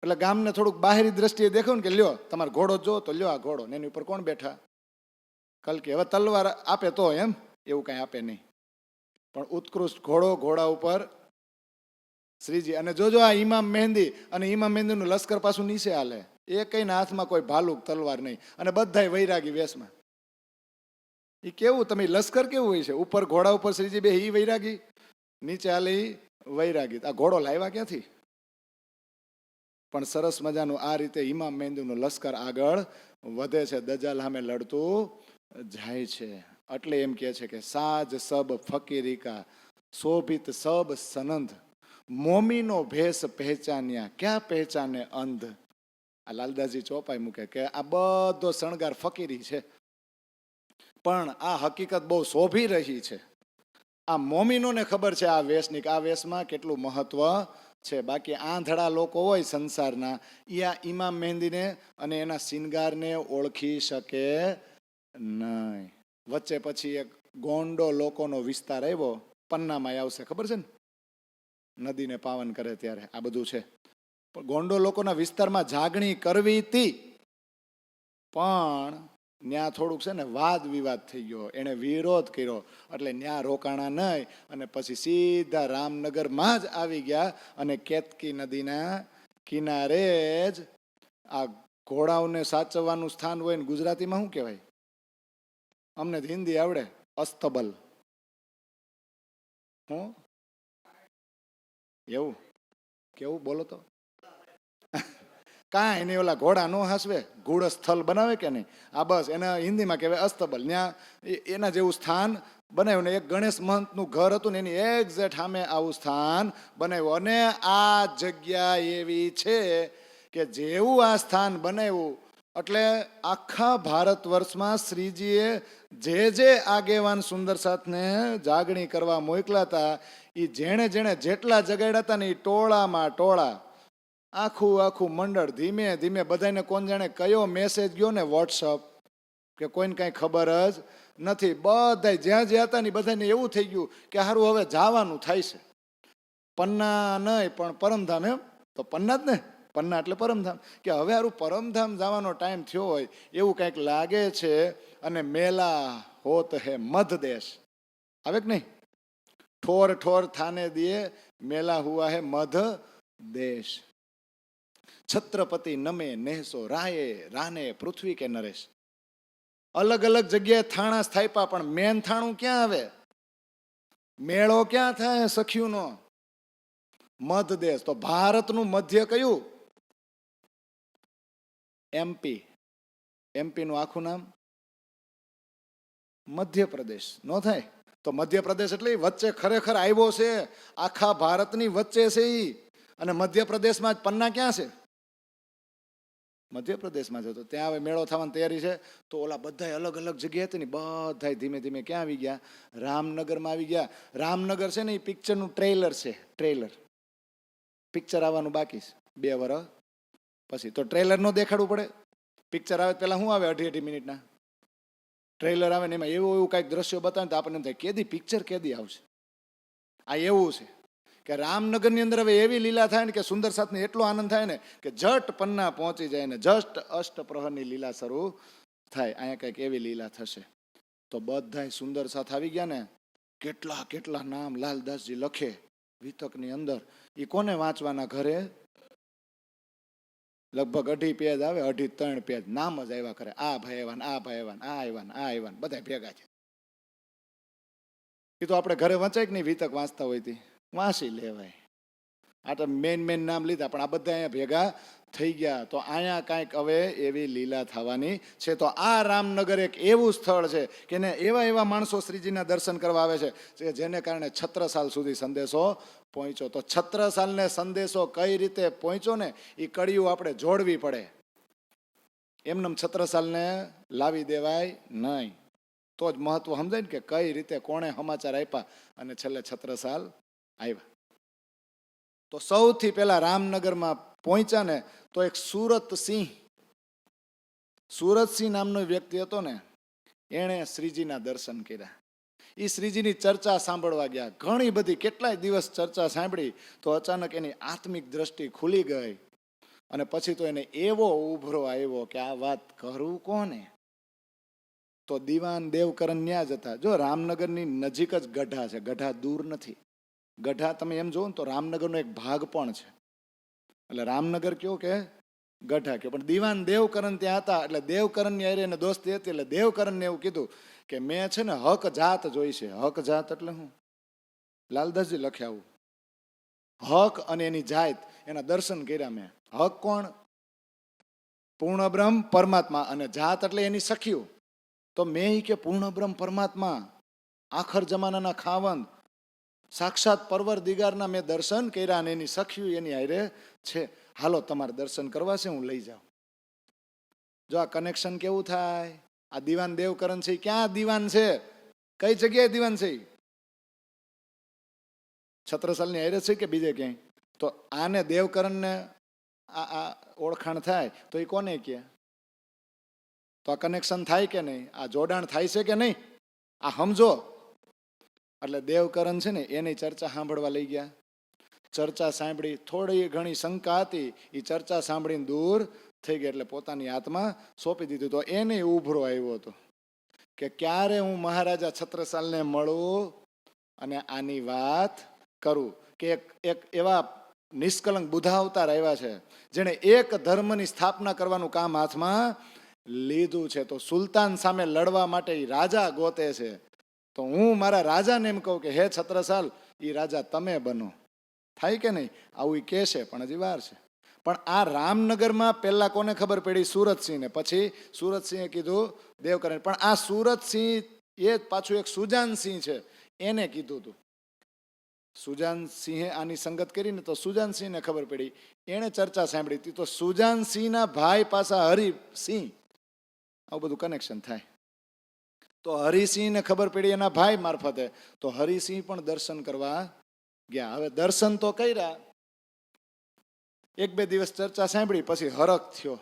એટલે ગામને થોડુંક બાહેરી દ્રષ્ટિએ દેખાવ ને કે લ્યો તમારો ઘોડો જો તો લ્યો આ ઘોડો, એની ઉપર કોણ બેઠા? કલ્કી. હવે તલવાર આપે તો એમ, એવું કાંઈ આપે નહીં, પણ ઉત્કૃષ્ટ ઘોડો, ઘોડા ઉપર શ્રીજી. અને જોજો આ ઇમામ મહેંદી, અને ઇમામ મહેંદીનું લશ્કર પાછું નીચે હાલે, એ કઈના હાથમાં કોઈ ભાલુક તલવાર નહીં, અને બધાય વૈરાગી વેશમાં. એ કેવું, તમે લશ્કર કેવું હોય છે? ઉપર ઘોડા ઉપર શ્રીજી બે ઈ વૈરાગી, નીચે હાલે ઈ વૈરાગી. આ ઘોડો લાવ્યા ક્યાંથી? પણ સરસ મજાનું આ રીતે ઇમામ મહેંદીનું લશ્કર આગળ વધે છે, દજાલ સામે લડતું જાય છે. એટલે એમ કહે છે કે સાજ સબ ફકીરી કા શોભિત સબ સનંદ મોમીનો ભેસ પહેચાન્યા ક્યાં પહેચાને અંધ. આ લાલદાસજી ચોપાઈ મૂકે કે આ બધો શણગાર ફકીરી છે, પણ આ હકીકત બહુ શોભી રહી છે. આ મોમીનોને ખબર છે આ વેશની, આ વેશમાં કેટલું મહત્વ છે. બાકી આંધળા લોકો હોય સંસારના, એ આ ઇમામ મહેંદીને અને એના શિંગારને ઓળખી શકે નહીં. વચ્ચે પછી એક ગોંડો લોકોનો વિસ્તાર આવ્યો, પન્નામાં આવશે, ખબર છે ને, નદીને પાવન કરે ત્યારે આ બધું છે. પણ ગોંડો લોકોના વિસ્તારમાં જાગણી કરવી હતી, પણ ન્યા થોડુંક છે ને વાદ વિવાદ થઈ ગયો, એને વિરોધ કર્યો, એટલે ન્યા રોકાણા નહીં અને પછી સીધા રામનગરમાં જ આવી ગયા અને કેતકી નદીના કિનારે જ આ ઘોડાઓને સાચવવાનું સ્થાન હોય ને ગુજરાતીમાં શું કહેવાય, અમને તો હિન્દી આવડે, અસ્તબલ. હું એવું કેવું બોલો તો કાંઈ નહીં, ઓલા ઘોડા નો હાસવે, ઘોડ સ્થળ બનાવે કે નહીં, આ બસ એના હિન્દીમાં કહેવાય અસ્તબલ. ત્યાં એના જેવું સ્થાન બનાવ્યું ને એક ગણેશ મહંતનું ઘર હતું ને એની એક્ઝેક્ટ સામે આવું સ્થાન બનાવ્યું. અને આ જગ્યા એવી છે કે જેવું આ સ્થાન બનાવ્યું એટલે આખા ભારત વર્ષમાં શ્રીજીએ જે આગેવાન સુંદર સાથને જાગણી કરવા મોકલા હતા, એ જેણે જેણે જેટલા જગાડ્યા હતા ને એ ટોળામાં ટોળા, આખું મંડળ ધીમે ધીમે બધાને કોણ જાણે કયો મેસેજ ગયો ને વોટ્સઅપ કે કોઈને કાંઈ ખબર જ નથી. બધા જ્યાં જ્યાં હતા ને બધાને એવું થઈ ગયું કે સારું હવે જવાનું થાય છે. પન્ના નહીં પણ પરમધામ, એમ તો પન્ના જ ને, પન્ના એટલે પરમધામ, કે હવે સારું પરમધામ જવાનો ટાઈમ થયો હોય એવું કંઈક લાગે છે. અને મેલા હોત હે મધ દેશ, આવે કે નહીં, ઠોર ઠોર થાને દિયે મેલા હુઆ હે મધ દેશ. છત્રપતિ નમે નેહસો રાયે રાને પૃથ્વી કે નરેશ. અલગ અલગ જગ્યાએ થાણા સ્થાપ્યા, પણ મેન થાણું ક્યાં આવે, મેળો ક્યાં થાય સખીઓનો, મધ દેશ. તો ભારતનું મધ્ય કયું, એમપી. એમપી નું આખું નામ મધ્યપ્રદેશ નો થાય. તો મધ્યપ્રદેશ એટલે વચ્ચે ખરેખર આવ્યો છે, આખા ભારતની વચ્ચે છે ઈ. અને મધ્યપ્રદેશમાં જ પન્ના ક્યાં છે, મધ્યપ્રદેશમાં છે. તો ત્યાં હવે મેળો થવાની તૈયારી છે. તો ઓલા બધા અલગ અલગ જગ્યાએ હતી ને બધા ધીમે ધીમે ક્યાં આવી ગયા, રામનગરમાં આવી ગયા. રામનગર છે ને એ પિક્ચરનું ટ્રેલર છે, ટ્રેલર. પિક્ચર આવવાનું બાકી છે 2 વર્ષ પછી. તો ટ્રેલર નો દેખાડવું પડે. પિક્ચર આવે પહેલા શું આવે, 2.5 મિનિટના ટ્રેલર આવે ને એમાં એવું કાંઈક દ્રશ્યો બતાવે તો આપણને એમ થાય કેદી પિક્ચર કેદી આવશે. આ એવું છે કે રામનગરની અંદર હવે એવી લીલા થાય ને કે સુંદર સાથને એટલો આનંદ થાય ને કે જટ પન્ના પહોંચી જાય ને જસ્ટ અષ્ટપ્રહરની લીલા શરૂ થાય. અહીંયા કંઈક એવી લીલા થશે. તો બધા સુંદર સાથ આવી ગયા ને, કેટલા કેટલા નામ લાલદાસજી લખે વિતકની અંદર. એ કોને વાંચવાના ઘરે, લગભગ 2.5 પેજ આવે, 2.5-3 પેજ નામ જ આવ્યા કરે. આ ભાઈ આવ્યા, આ ભાઈ આવ્યા, આ આવ્યા, આ આવ્યા, બધા ભેગા છે. એ તો આપણે ઘરે વાંચાય કે નહીં, વિતક વાંચતા હોય તે વાંચી લેવાય. આ તો મેન નામ લીધા, પણ આ બધા અહીંયા ભેગા થઈ ગયા. તો અહીંયા કાંઈક હવે એવી લીલા થવાની છે. તો આ રામનગર એક એવું સ્થળ છે કે ને એવા માણસો શ્રીજીના દર્શન કરવા આવે છે જેને કારણે છત્રસાલ સુધી સંદેશો પહોંચ્યો. તો છત્રસાલને સંદેશો કઈ રીતે પહોંચ્યો ને એ કડીઓ આપણે જોડવી પડે. એમનેમ છત્રસાલને લાવી દેવાય નહીં. તો જ મહત્વ સમજાય ને કે કઈ રીતે કોણે સમાચાર આપ્યા અને છેલ્લે છત્રસાલ આવ્યા. તો સૌથી પહેલા રામનગરમાં પહોંચ્યા ને તો એક સુરતસિંહ નામનો વ્યક્તિ હતો ને, એણે શ્રીજીના દર્શન કર્યા. એ શ્રીજીની ચર્ચા સાંભળવા ગયા. ઘણી બધી કેટલાય દિવસ ચર્ચા સાંભળી. તો અચાનક એની આત્મિક દ્રષ્ટિ ખુલી ગઈ અને પછી તો એને એવો ઉભરો આવ્યો કે આ વાત કરું કોને. તો દિવાન દેવકરણ ન્યા જ હતા. જો રામનગરની નજીક જ ગઢા છે, ગઢા દૂર નથી. ગઢા તમે એમ જોવો ને તો રામનગરનો એક ભાગ પણ છે. એટલે રામનગર કયો કે ગઢા કયો. પણ દિવાન દેવકરણ ત્યાં હતા. એટલે દેવકરણની હારે એને દોસ્તી હતી. એટલે દેવકરણને એવું કીધું કે મેં છે ને હક જાત જોઈ છે. હક જાત એટલે શું, લાલદાસજી લખે આવું. હક અને એની જાત એના દર્શન કર્યા મેં. હક કોણ, પૂર્ણ બ્રહ્મ પરમાત્મા, અને જાત એટલે એની સખીઓ. તો મેં ઈ કે પૂર્ણ બ્રહ્મ પરમાત્મા આખર જમાનાના ખાવંદ સાક્ષાત પરવર દિગારના મેં દર્શન કર્યા અને એની સખ્યું એની હારે છે. હાલો તમારે દર્શન કરવા છે, હું લઈ જાઉં. જો આ કનેક્શન કેવું થાય. આ દીવાન દેવકરણ છે, ક્યાં દીવાન છે, કઈ જગ્યાએ દીવાન છે? છત્રસાલની હારે છે કે બીજે ક્યાંય? તો આને દેવકરણને આ ઓળખાણ થાય તો એ કોને કે? તો આ કનેક્શન થાય કે નહીં? આ જોડાણ થાય છે કે નહીં? આ સમજો. એટલે દેવકરણ છે ને એની ચર્ચા સાંભળવા લઈ ગયા. ચર્ચા સાંભળી, થોડી ઘણી શંકા હતી, એ ચર્ચા સાંભળીને દૂર થઈ ગઈ. એટલે પોતાની આત્મા સોંપી દીધું. તો એને ઉભરો આવ્યો હતો કે ક્યારે હું મહારાજા છત્રસાલને મળું અને આની વાત કરું કે એક એવા નિષ્કલંક બુધા અવતાર આવ્યા છે જેણે એક ધર્મની સ્થાપના કરવાનું કામ હાથમાં લીધું છે. તો સુલતાન સામે લડવા માટે એ રાજા ગોતે છે. તો હું મારા રાજાને એમ કહું કે હે છત્રસાલ, એ રાજા તમે બનો. થાય કે નહીં? આવું એ કહે છે, પણ હજી વાર છે. પણ આ રામનગરમાં પહેલા કોને ખબર પડી? સુરતસિંહને. પછી સુરતસિંહે કીધું દેવકરણ. પણ આ સુરતસિંહ એ પાછું એક સુજાનસિંહ છે, એને કીધું હતું. સુજાનસિંહે આની સંગત કરીને તો સુજાનસિંહને ખબર પડી, એણે ચર્ચા સાંભળી હતી. તો સુજાનસિંહના ભાઈ પાછા હરિસિંહ. આવું બધું કનેક્શન થાય. તો હરિસિંહને ખબર પડી એના ભાઈ મારફતે. તો હરિસિંહ પણ દર્શન કરવા ગયા. હવે દર્શન તો કર્યા, એક બે દિવસ ચર્ચા સાંભળી, પછી હરખ થયો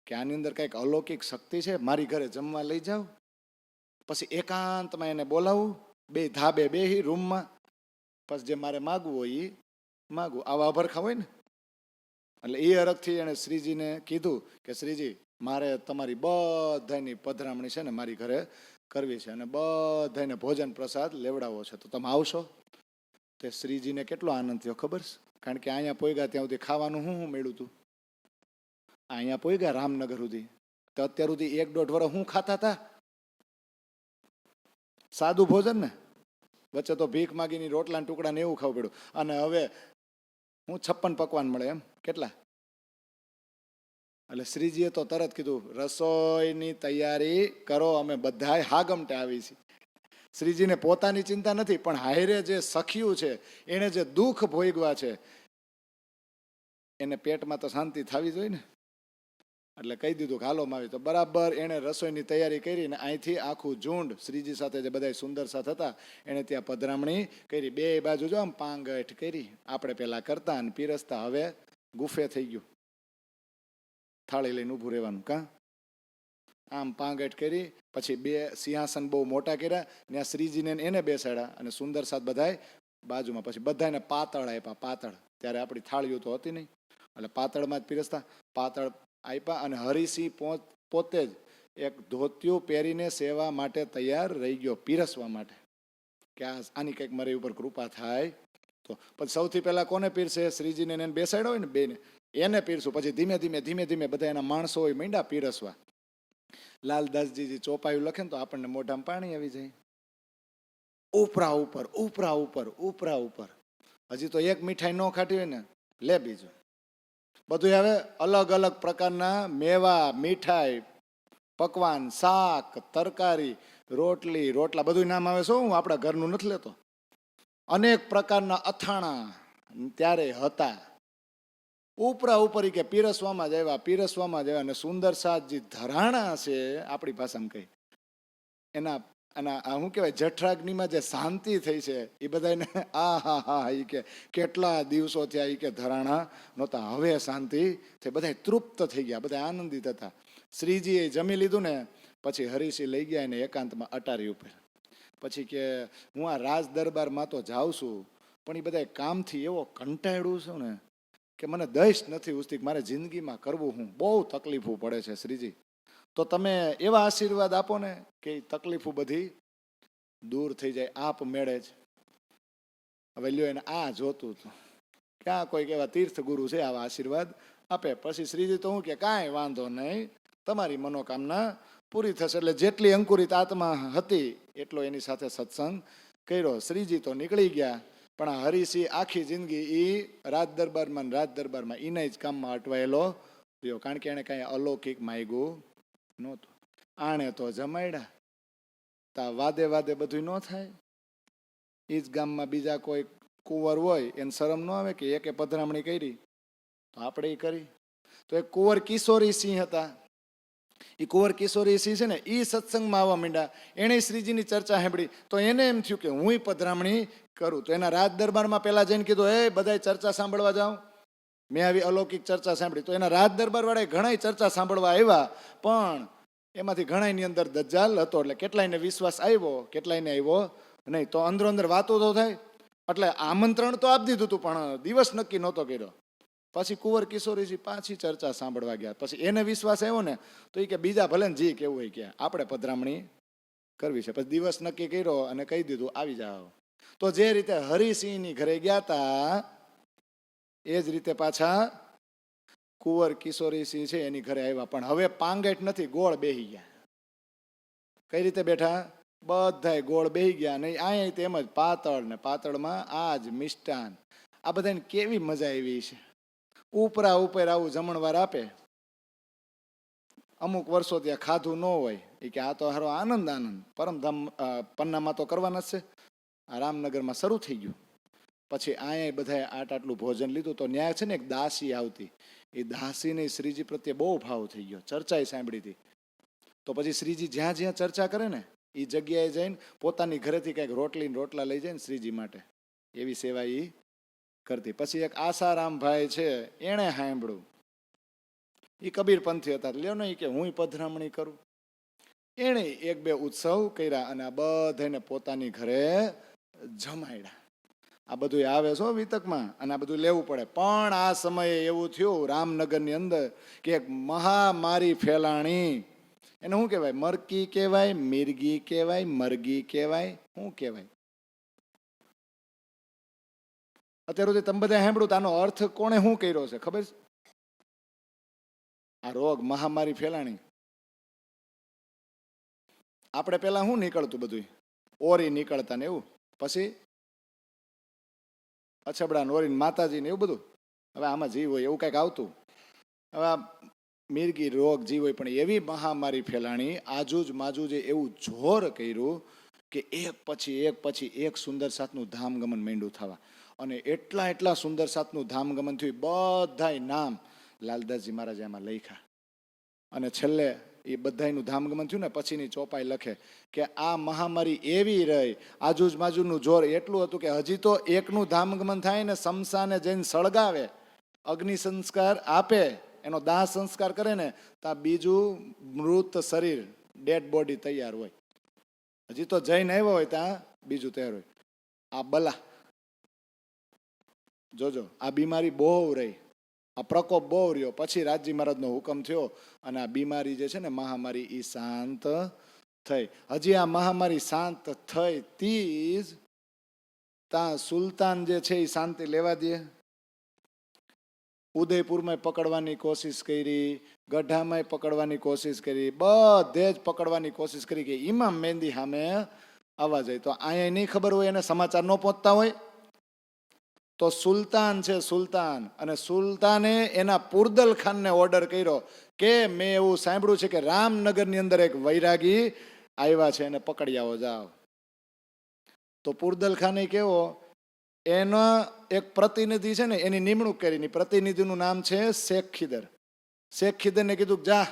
કે આની અંદર કંઈક અલૌકિક શક્તિ છે, મારી ઘરે જમવા લઈ જાઓ. પછી એકાંતમાં એને બોલાવું, બે ધાબે બેહી રૂમમાં, પછી જે મારે માગવું હોય એ માગવું. આવા ભરખા હોય ને. એટલે એ હરખથી એણે શ્રીજીને કીધું કે શ્રીજી, મારે તમારી બધાની પધરામણી છે ને મારી ઘરે કરવી છે અને બધાને ભોજન પ્રસાદ લેવડાવવો છે, તો તમે આવશો? તે શ્રીજીને કેટલો આનંદ થયો ખબર છે? કારણ કે અહીંયા પોઈગા ત્યાં સુધી ખાવાનું હું મેળ્યું હતું. અહીંયા પોઈગા રામનગર સુધી, તો અત્યાર સુધી 1-1.5 વર્ષ હું ખાતા હતા? સાદું ભોજન ને. વચ્ચે તો ભીખ માગીની રોટલા ટુકડા ને એવું ખાવું પડ્યું. અને હવે હું 56 પકવાન મળે એમ. કેટલા? એટલે શ્રીજીએ તો તરત કીધું, રસોઈની તૈયારી કરો, અમે બધાય હાગમટે આવી છીએ. શ્રીજીને પોતાની ચિંતા નથી, પણ હાયરે જે સખ્યું છે, એને જે દુઃખ ભોગવા છે, એને પેટમાં તો શાંતિ થવી જોઈએ ને. એટલે કહી દીધું કે હાલો માવી. તો બરાબર એણે રસોઈની તૈયારી કરીને અહીંથી આખું ઝુંડ શ્રીજી સાથે જે બધા સુંદર સાથ હતા એને ત્યાં પધરામણી કરી. બે બાજુ જો આમ પાંગઠ કરી. આપણે પેલા કરતા અને પીરસતા, હવે ગુફે થઈ ગયું. થાળી લઈને ઊભું રહેવાનું. કાં આમ પાંગઠ કરી. પછી બે સિંહાસન બહુ મોટા કર્યા, ત્યાં શ્રીજીને એને બેસાડ્યા અને સુંદર સાથ બધાય બાજુમાં. પછી બધાને પાતળ આપ્યા. પાતળ ત્યારે આપણી થાળીઓ તો હતી નહીં, એટલે પાતળમાં જ પીરસતા. પાતળ આપ્યા અને હરિસિંહ પોતે જ એક ધોતિયું પહેરીને સેવા માટે તૈયાર રહી ગયો, પીરસવા માટે કે આની કંઈક મારી ઉપર કૃપા થાય તો. પછી સૌથી પહેલા કોને પીરસે? શ્રીજીને એને બેસાડ્યો હોય ને બેને, એને પીરસું. પછી ધીમે ધીમે બધા એના માણસો હોય માંડ્યા પીરસવા. લાલદાસજી ચોપાયું લખે ને તો આપણને મોઢામાં પાણી આવી જાય. ઉપરા ઉપર ઉપરા ઉપર ઉપરા ઉપર. હજી તો એક મીઠાઈ ન ખાટી હોય ને, લે બીજું બધું. હવે અલગ અલગ પ્રકારના મેવા, મીઠાઈ, પકવાન, શાક, તરકારી, રોટલા બધું નામ આવે. શું હું આપણા ઘરનું નથી લેતો? અનેક પ્રકારના અથાણા ત્યારે હતા. ઉપરા ઉપર કે પીરસવામાં જ આવ્યા. અને સુંદર સાતજી ધરાણા છે, આપણી ભાષામાં કહી, એના શું કહેવાય, જઠરાગ્નિમાં જે શાંતિ થઈ છે એ બધાને હા એ કે કેટલા દિવસો થયા એ કે ધરાણા નહોતા, હવે શાંતિ થઈ. બધા તૃપ્ત થઈ ગયા, બધા આનંદિત હતા. શ્રીજીએ જમી લીધું ને પછી હરિસિંહ લઈ ગયા એને એકાંતમાં અટારી ઉપર. પછી કે હું આ રાજ દરબારમાં તો જાઉં છું, પણ એ બધા કામથી એવો કંટાળ્યું છું ને કે મને દઈશ નથી ઉસતી, મારે જિંદગીમાં કરવું હું બહુ તકલીફો પડે છે શ્રીજી. તો તમે એવા આશીર્વાદ આપો ને કે તકલીફો બધી દૂર થઈ જાય આપ મેળે જ. હવે લ્યો એને આ જોતું હતું, ક્યાં કોઈ એવા તીર્થ ગુરુ છે આવા આશીર્વાદ આપે. પછી શ્રીજી તો હું કે કાંઈ વાંધો નહીં, તમારી મનોકામના પૂરી થશે. એટલે જેટલી અંકુરિત આત્મા હતી એટલો એની સાથે સત્સંગ કર્યો. શ્રીજી તો નીકળી ગયા, પણ આ હરિસિંહ આખી જિંદગી એ રાજ દરબારમાં એના જ કામમાં અટવાયેલો રહ્યો, કારણ કે એને કાંઈ અલૌકિક માગ્યું નહોતું. આણે તો જમાડ્યા. તા વાદે વાદે બધું ન થાય. એ જ ગામમાં બીજા કોઈ કુંવર હોય એને શરમ ન આવે કે એકે પધરામણી કરી તો આપણે એ કરી. તો એક કુંવર કિશોરી સિંહ હતા. એ કુંવર કિશોરી સિંહ છે ને એ સત્સંગમાં આવવા માંડ્યા. એણે શ્રીજીની ચર્ચા સાંભળી તો એને એમ થયું કે હું પધરામણી કરું. તો એના રાજ દરબારમાં પેલા જઈને કીધું, એ બધાય ચર્ચા સાંભળવા જાઉં, મેં આવી અલૌકિક ચર્ચા સાંભળી. તો એના રાજ દરબાર વાળા ઘણા ચર્ચા સાંભળવા આવ્યા, પણ એમાંથી ઘણાની અંદર દજ્જાલ હતો. એટલે કેટલાયને વિશ્વાસ આવ્યો, કેટલાયને આવ્યો નહીં. તો અંદરો અંદર વાતો તો થાય. એટલે આમંત્રણ તો આપી દીધું હતું, પણ દિવસ નક્કી નહોતો કર્યો. પછી કુંવર કિશોરીજી પાછી ચર્ચા સાંભળવા ગયા. પછી એને વિશ્વાસ આવ્યો ને, તો એ કે બીજા ભલે ને જી કેવું હોય કે આપણે પધરામણી કરવી છે. પછી દિવસ નક્કી કર્યો અને કહી દીધું આવી જાઓ. તો જે રીતે હરિસિંહની ઘરે ગયા તા એ જ રીતે પાછા કુંવર કિશોરીસિંહ છે એની ઘરે આવ્યા. પણ હવે પાંગેટ નથી, ગોળ બેહી ગયા. કઈ રીતે બેઠા? બધાય ગોળ બેહી ગયા. નહીં અહીંયા તેમજ પાતળ ને પાતળમાં આજ મિષ્ટાન. આ બધાને કેવી મજા આવી છે. ઉપરા ઉપર આવું જમણવાર આપે. અમુક વર્ષો ત્યાં ખાધું ન હોય એ કે આ તો હારો આનંદ આનંદ પરમધામ પન્નામાં તો કરવાના જ છે. આ રામનગરમાં શરૂ થઈ ગયું. પછી અહીંયા બધાએ આટલું ભોજન લીધું. તો ન્યાય છે ને એક દાસી આવતી. એ દાસીને શ્રીજી પ્રત્યે બહુ ભાવ થઈ ગયો. ચર્ચા સાંભળી હતી. તો પછી શ્રીજી જ્યાં જ્યાં ચર્ચા કરે ને એ જગ્યાએ જઈને પોતાની ઘરેથી કંઈક રોટલા લઈ જાય ને શ્રીજી માટે, એવી સેવા એ કરતી. પછી એક આસારામભાઈ છે એણે સાંભળ્યું. એ કબીરપંથી હતા. લ્યો ને કે હું પધરામણી કરું. એણે એક બે ઉત્સવ કર્યા અને આ બધાને પોતાની ઘરે જમાડ્યા. આ બધું આવે છો વિતકમાં અને આ બધું લેવું પડે. પણ આ સમયે એવું થયું રામનગરની અંદર કે એક મહામારી ફેલાણી. એને શું કહેવાય? મરકી કહેવાય, મિરગી કહેવાય, મરગી કહેવાય, શું કહેવાય? અત્યાર સુધી તમે બધા સાંભળ્યું, આનો અર્થ કોણે શું કર્યો છે ખબર છે? આ રોગ મહામારી ફેલાણી. આપણે પેલા શું નીકળતું બધું? ઓરી નીકળતા ને એવું. પછી અછબડા ઓરી માતાજી ને એવું બધું. હવે આમાં જીવ હોય એવું કઈક આવતું. હવે આ મિરગી રોગ જીવ હોય. પણ એવી મહામારી ફેલાણી, આજુજ માજુજે એવું જોર કર્યું કે એક પછી એક સુંદર સાથનું ધામગમન માંડ્યું થવા. અને એટલા સુંદર સાથનું ધામગમન થયું. બધાય નામ લાલદાસજી મહારાજે એમાં લખ્યા. અને છેલ્લે એ બધાયનું ધામગમન થયું ને પછીની ચોપાઈ લખે કે આ મહામારી એવી રહી, આજુજ માજુનું જોર એટલું હતું કે હજી તો એકનું ધામગમન થાય ને શમશાને જઈને સળગાવે, અગ્નિ સંસ્કાર આપે, એનો દાહ સંસ્કાર કરે ને ત્યાં બીજું મૃત શરીર, ડેડ બોડી તૈયાર હોય. હજી તો જઈને આવ્યો હોય ત્યાં બીજું તૈયાર હોય. આ બલા જોજો, આ બીમારી બહુ રહી, આ પ્રકોપ બહુ રહ્યો. પછી રાજી મહારાજનો હુકમ થયો અને આ બીમારી જે છે ને મહામારી એ શાંત થઈ. હજી આ મહામારી શાંત થઈ તીજ ત્યાં સુલતાન જે છે એ શાંતિ લેવા દે. ઉદયપુરમાં પકડવાની કોશિશ કરી, ગઢામાં પકડવાની કોશિશ કરી, બધે જ પકડવાની કોશિશ કરી કે ઇમામ મહેંદી સામે આવવા જાય. તો અહીંયા નહીં ખબર હોય, એને સમાચાર ન પહોંચતા હોય. તો સુલતાન છે સુલતાન, અને સુલતાને એના પુરદલ ખાનને ઓર્ડર કર્યો કે મેં એવું સાંભળ્યું છે કે રામનગરની અંદર એક વૈરાગી આવ્યા છે, એને પકડી આવો જાઓ. તો પુરદલ ખાને કેવો, એનો એક પ્રતિનિધિ છે ને એની નિમણૂક કરી. પ્રતિનિધિનું નામ છે શેખ ખીદર. શેખ ખીદરને કીધું જા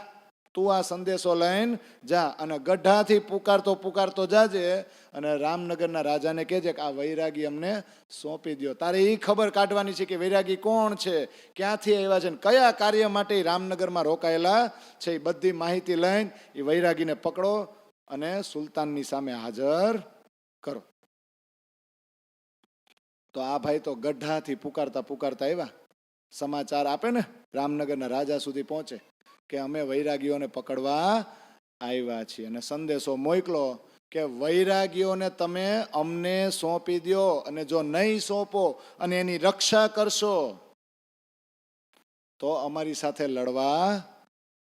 તું આ સંદેશો લઈને જા અને ગઢાથી પુકારતો જાજે અને રામનગરના રાજાને કહેજે કે આ વૈરાગી અમને સોંપી દો. તારે એ ખબર કાઢવાની છે કે વૈરાગી કોણ છે, ક્યાંથી આવ્યા છે, કયા કાર્ય માટે રામનગરમાં રોકાયેલા છે. એ બધી માહિતી લઈને એ વૈરાગીને પકડો અને સુલતાનની સામે હાજર કરો. તો આ ભાઈ તો ગઢાથી પુકારતા આવ્યા, સમાચાર આપે ને રામનગરના રાજા સુધી પહોંચે કે અમે વૈરાગીઓને પકડવા આવ્યા છીએ અને સંદેશો મોકલો કે વૈરાગીઓને તમે અમને સોંપી દો અને જો નહીં સોંપો અને એની રક્ષા કરશો તો અમારી સાથે લડવા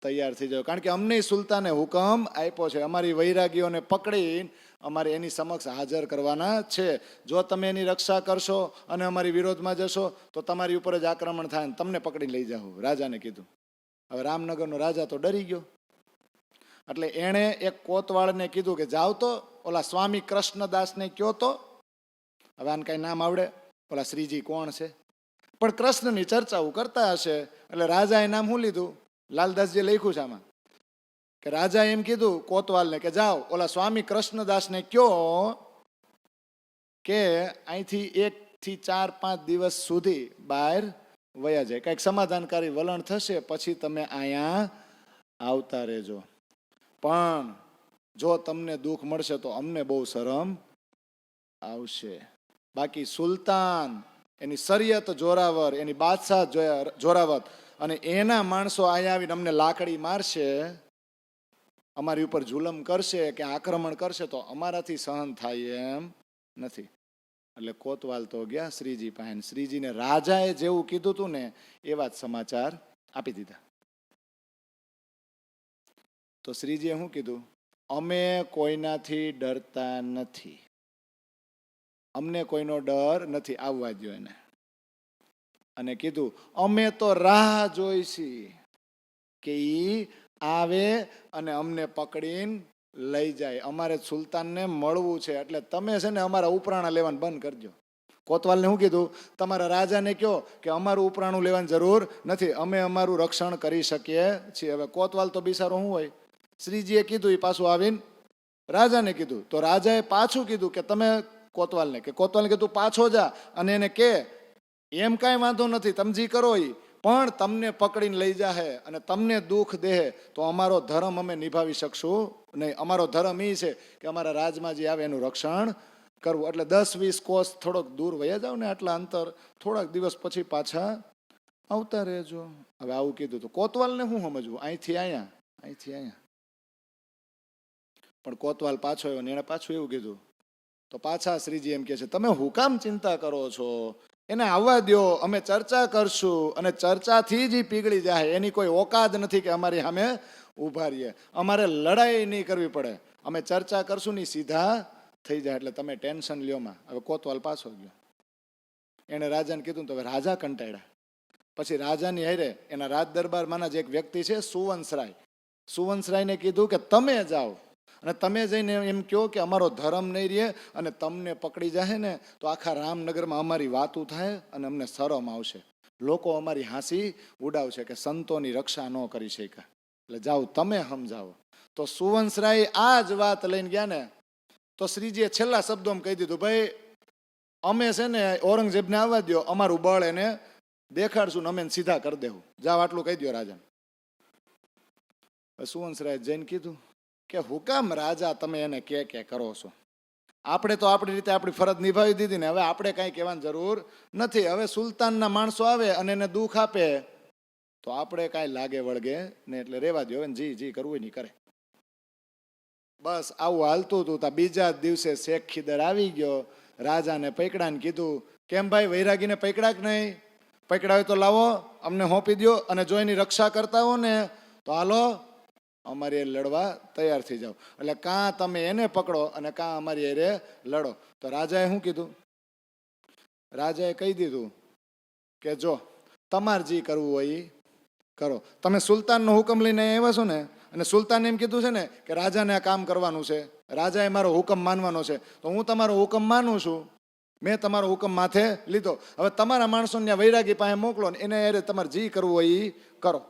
તૈયાર થઈ જાઓ. કારણ કે અમને સુલતાને હુકમ આપ્યો છે, અમારી વૈરાગીઓને પકડી અમારે એની સમક્ષ હાજર કરવાના છે. જો તમે એની રક્ષા કરશો અને અમારી વિરોધમાં જશો તો તમારી ઉપર જ આક્રમણ થાય, તમને પકડી લઈ જાઓ. રાજાને કીધું. હવે રામનગરનો રાજા તો ડરી ગયો. એટલે એણે એક કોતવાળને કીધું કે જાવ તો ઓલા સ્વામી કૃષ્ણદાસને કયો તો. હવે આને કાંઈ નામ આવડે? ઓલા શ્રીજી કોણ છે? પણ કૃષ્ણની ચર્ચાઓ કરતા હશે એટલે રાજાએ નામ શું લીધું? લાલદાસજી લખ્યું છે આમાં કે રાજા એમ કીધું કોતવાલને કે જાઓ ઓલા સ્વામી કૃષ્ણદાસને કયો કે અહીંથી 1 થી 4 5 દિવસ સુધી બહાર વયા જાય, કંઈક સમાધાનકારી વલણ થશે, પછી તમે અહીંયા આવતા રહેજો. પણ જો તમને દુઃખ મળશે તો અમને બહુ શરમ આવશે. બાકી સુલતાન, એની શરિયત જોરાવર, એની બાદશાહ જોરાવર અને એના માણસો અહીંયા આવીને અમને લાકડી મારશે, અમારી ઉપર જુલમ કરશે કે આક્રમણ કરશે તો અમારાથી સહન થાય એમ નથી. એટલે કોતવાલ તો ગયા શ્રીજી પાસે. શ્રીજીને રાજાએ જેવું કીધું હતું ને એવા જ સમાચાર આપી દીધા. તો શ્રીજીએ શું કીધું? અમે કોઈનાથી ડરતા નથી, અમને કોઈનો ડર નથી, આવવા દો એને. અને કીધું અમે તો રાહ જોઈશી કે ઈ આવે અને અમને પકડીને લઈ જાય, અમારે સુલતાનને મળવું છે, એટલે તમે છે ને અમારા ઉપરાણા લેવાનું બંધ કરજો. કોતવાલને શું કીધું? તમારા રાજાને કહો કે અમારું ઉપરાણું લેવાની જરૂર નથી, અમે અમારું રક્ષણ કરી શકીએ છીએ. હવે કોતવાલ તો બિચારો શું હોય, શ્રીજીએ કીધું એ પાછું આવીને રાજાને કીધું. તો રાજાએ પાછું કીધું કે તમે કોતવાલને કીધું પાછો જા અને એને કે એમ કાંઈ વાંધો નથી, તમે જી કરો ઈ, પણ તમને પકડીને લઈ જાહે અને તમને દુઃખ દે તો અમારો ધર્મ અમે નિભાવી શકશું નહીં. અમારો ધર્મ એ છે કે અમારા રાજમાં જે આવે એનું રક્ષણ કરવું. એટલે 10-20 કોસ થોડોક દૂર વયા જાવ ને, આટલા અંતર, થોડાક દિવસ પછી પાછા આવતા રહેજો. હવે આવું કીધું તો કોતવાલને શું સમજવું? અહીંથી અહીંયા, અહીંથી અહીંયા. પણ કોતવાલ પાછો આવ્યો ને એણે પાછું એવું કીધું. તો પાછા શ્રીજી એમ કહે છે તમે હું કામ ચિંતા કરો છો, એને આવવા દો, અમે ચર્ચા કરશું અને ચર્ચાથી જ પીગળી જાય. એની કોઈ ઓકાત નથી કે અમારી સામે ઊભા રહીએ, અમારે લડાઈ નહીં કરવી પડે, અમે ચર્ચા કરશું ને સીધા થઈ જાય, એટલે તમે ટેન્શન લ્યો માં. હવે કોતવાલ પાછો ગયો. એણે રાજાને કીધું તો હવે રાજા કંટાળ્યા. પછી રાજાની હારે એના રાજ દરબારમાંના જ એક વ્યક્તિ છે સુવંશરાય, સુવંશરાયને કીધું કે તમે જાઓ અને તમે જઈને એમ કહો કે અમારો ધર્મ નહીં રહે અને તમને પકડી જાય ને તો આખા રામનગરમાં અમારી વાતું થાય અને અમને શરમ આવશે, લોકો અમારી હાંસી ઉડાવશે કે સંતોની રક્ષા ન કરી શક્યા, એટલે જાઓ તમે સમજાવો. તો સુવંશરાય આ જ વાત લઈને ગયા ને તો શ્રીજીએ છેલ્લા શબ્દોમાં કહી દીધું ભાઈ અમે છે ને ઔરંગઝેબને આવવા દો, અમારું બળ એને દેખાડશું ને અમે સીધા કરી દેવું, જાઓ આટલું કહી દો રાજાને. સુવંશરાય જઈને કીધું કે હુકામ રાજા તમે એને કે કરો છો, આપણે તો આપણી રીતે આપણી ફરજ નિભાવી દીધી ને, હવે આપણે કાંઈ કહેવાની જરૂર નથી. હવે સુલતાનના માણસો આવે અને એને દુઃખ આપે તો આપણે કાંઈ લાગે વળગે ને, એટલે રેવા દો, જી કરવું નહીં કરે. બસ આવું હાલતું હતું. તા બીજા દિવસે શેખ ખીદર આવી ગયો, રાજાને પકડાને કીધું કેમ ભાઈ વૈરાગીને પકડા કે નહીં? પકડા હોય તો લાવો, અમને સોંપી દો, અને જો એની રક્ષા કરતા હો ને તો હાલો અમારી લડવા તૈયાર થઈ જાઓ. એટલે કાં તમે એને પકડો અને કાં અમારી હારે લડો. તો રાજાએ શું કીધું? રાજાએ કહી દીધું કે જો તમારે જે કરવું હોય એ કરો. તમે સુલતાનનો હુકમ લઈને આવ્યા છો ને, અને સુલતાને એમ કીધું છે ને કે રાજાને આ કામ કરવાનું છે, રાજાએ મારો હુકમ માનવાનો છે, તો હું તમારો હુકમ માનું છું, મેં તમારો હુકમ માથે લીધો. હવે તમારા માણસોને વૈરાગી પાસે મોકલો ને એને હારે તમારે જે કરવું હોય એ કરો.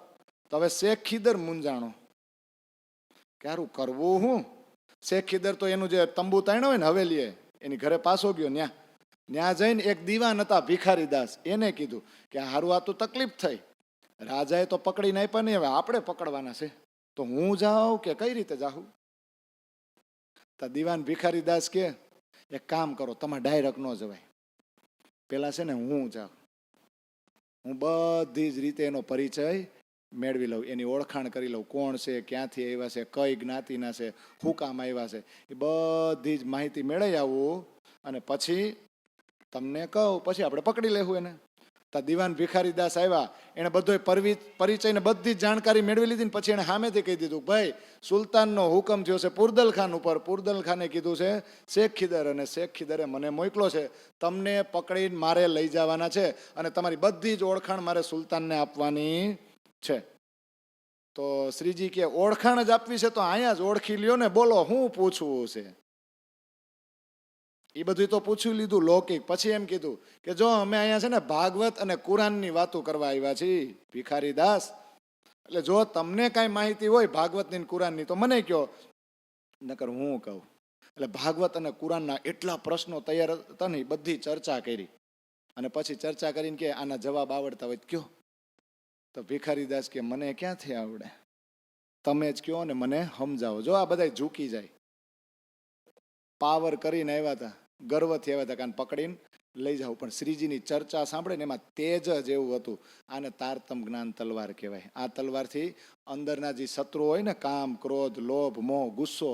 તો હવે શેખ ખીદર મૂંઝાણો ક્યારું કરવું હું? શેખ ખીદર તો એનું જે તંબુ તાણ્યો હોય ને હવેલીએ એની ઘરે પાછો ગયો. ન્યા જઈને એક દીવાન હતા ભિખારીદાસ, એને કીધું કે હારું આ તો તકલીફ થઈ, રાજાએ તો પકડીને આપ્યા નહીં, હવે આપણે પકડવાના છે, તો હું જાઉં કે કઈ રીતે જાઉં? તો દીવાન ભિખારીદાસ કે એક કામ કરો, તમારે ડાયરેક્ટ ન જવાય, પેલા છે ને હું જાઉં, હું બધી જ રીતે એનો પરિચય મેળવી લઉં, એની ઓળખાણ કરી લઉં, કોણ છે, ક્યાંથી આવ્યા છે, કઈ જ્ઞાતિના છે, શું કામ આવ્યા છે, એ બધી જ માહિતી મેળવી આવું અને પછી તમને કહું, પછી આપણે પકડી લેવું એને. તો દીવાન ભિખારીદાસ આવ્યા, એને બધો પરિચય ને બધી જ જાણકારી મેળવી લીધી ને પછી એને સામેથી કહી દીધું ભાઈ સુલતાનનો હુકમ થયો છે પુરદલ ખાન ઉપર, પુરદલ ખાને કીધું છે શેખ ખીદર, અને શેખ ખીદરે મને મોકલો છે, તમને પકડીને મારે લઈ જવાના છે અને તમારી બધી જ ઓળખાણ મારે સુલતાનને આપવાની છે. તો તો શ્રીજી કે ઓળખાણ જ આપવી છે તો અહીંયા જ ઓળખી લ્યો ને, બોલો શું પૂછવું છે. એ બધું તો પૂછી લીધું લૌકિક. પછી એમ કીધું કે જો અમે અહીંયા છે ને ભાગવત અને કુરાનની વાતો કરવા આવ્યા છીએ ભિખારી દાસ, એટલે જો તમને કાંઈ માહિતી હોય ભાગવતની કુરાનની તો મને કહો, નકર હું કહું. એટલે ભાગવત અને કુરાનના એટલા પ્રશ્નો તૈયાર હતા ને, બધી ચર્ચા કરી. અને પછી ચર્ચા કરીને કે આના જવાબ આવડતા હોય કયો. તો ભિખારી દાસ કે મને ક્યાંથી આવડે, તમે જ કયો ને મને સમજાવો. જો આ બધા ઝૂકી જાય, પાવર કરીને આવ્યા હતા, ગર્વથી આવ્યા હતા કાન પકડીને લઈ જાવ. પણ શ્રીજીની ચર્ચા સાંભળે ને એમાં તેજ જ એવું હતું. આને તારતમ જ્ઞાન તલવાર કહેવાય. આ તલવારથી અંદરના જે શત્રુ હોય ને, કામ, ક્રોધ, લોભ, મોહ, ગુસ્સો,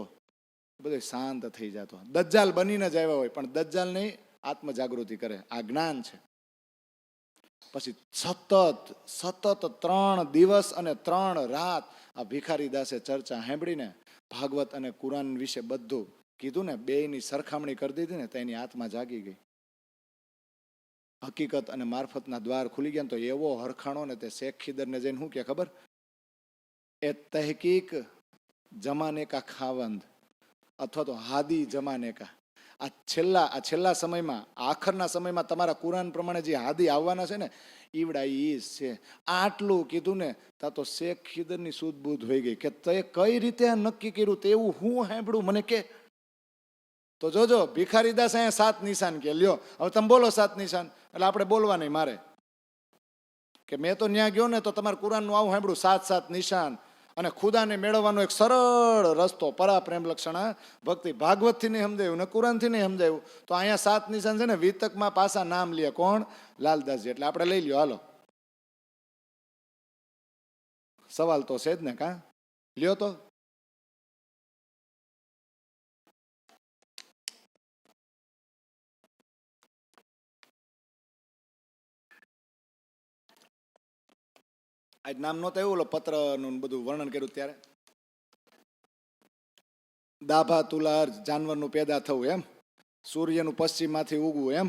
બધું શાંત થઈ જતો. દજ્જાલ બનીને જ આવ્યા હોય પણ દજ્જાલ નહીં, આત્મ જાગૃતિ કરે. આ જ્ઞાન છે. પછી સતત 3 દિવસ અને 3 રાત આ ભિખારી દાસે ચર્ચા સાંભળીને ભાગવત અને કુરાન વિશે બધું કીધું ને, બેયની સરખામણી કરી દીધી ને, તો એની આત્મા જાગી ગઈ. હકીકત અને મારફતના દ્વાર ખુલી ગયા. તો એવો હરખાણો ને, તે શેખ ખીદરને જઈને શું કે ખબર, એ તહકીક જમાને કા ખાવંદ અથવા તો હાદી જમાને કા. આ છેલ્લા સમયમાં, આખરના સમયમાં તમારા કુરાન પ્રમાણે જે હાદી આવવાના છે ને, ઈવડા ઈ છે. આટલું કીધું ને, તા તો શેખ ખીદરની સૂઝબૂઝ હોઈ ગઈ કે તે કઈ રીતે આ નક્કી કર્યું, તેવું હું સાંભળ્યું મને કે. તો જોજો ભિખારી દાસ અહીંયા 7 નિશાન કે લ્યો, હવે તમે બોલો 7 નિશાન. એટલે આપણે બોલવા નહીં મારે, કે મેં તો ન્યા ગયો ને તો તમારે કુરાનનું આવું સાંભળ્યું 7 નિશાન. અને ખુદાને મેળવવાનો એક સરળ રસ્તો, પરા પ્રેમ લક્ષણા ભક્તિ. ભાગવતથી નહીં સમજાયું ને કુરાનથી નહીં સમજાયું, તો અહીંયા 7 નિશાન છે ને, વિતકમાં પાછા નામ લે. કોણ? લાલદાસજી. એટલે આપણે લઈ લ્યો, હાલો. સવાલ તો છે જ ને, કા લ્યો તો. આજ નામ નહોતા એવું, પત્રનું બધું વર્ણન કર્યું ત્યારે. દાભા તુલાર જાનવરનું પેદા થવું એમ, સૂર્યનું પશ્ચિમમાંથી ઉગવું એમ,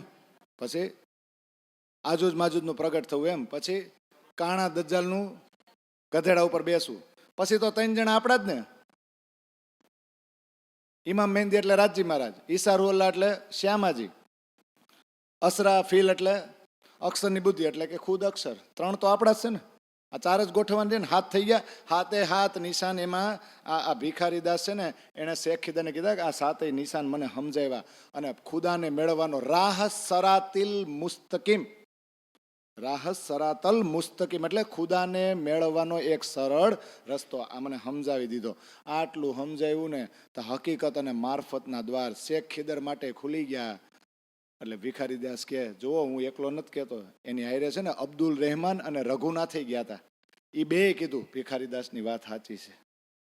પછી આજુજ માજુજનું પ્રગટ થવું એમ, પછી કાણા દજ્જાલનું ગધેડા ઉપર બેસવું. પછી તો 3 જણા આપણા જ ને, ઇમામ મહેંદી એટલે રાજજી મહારાજ, ઈસારુલ્લા એટલે શ્યામાજી, અસરા ફીલ એટલે અક્ષરની બુદ્ધિ એટલે કે ખુદ અક્ષર. 3 તો આપણા જ છે ને. આ 4 જ ગોઠવવાનું છે ને. હાથ થઈ ગયા, હાથે નિશાન. એમાં આ ભિખારી દાસ છે ને, એણે શેખ ખીદાને કીધા કે આ 7 નિશાન મને સમજાવ્યા. અને ખુદાને મેળવવાનો રાહ સરાતિલ મુસ્તકીમ, રાહ સરાતલ મુસ્તકીમ એટલે ખુદાને મેળવવાનો એક સરળ રસ્તો આ મને સમજાવી દીધો. આટલું સમજાવ્યું ને, તો હકીકત અને મારફતના દ્વાર શેખ ખીદર માટે ખુલી ગયા. એટલે ભિખારી દાસ કે જુઓ, હું એકલો નથી કહેતો, એની હારે છે ને અબ્દુલ રહેમાન અને રઘુનાથે ગયા હતા. એ બે કીધું ભિખારી દાસની વાત સાચી છે,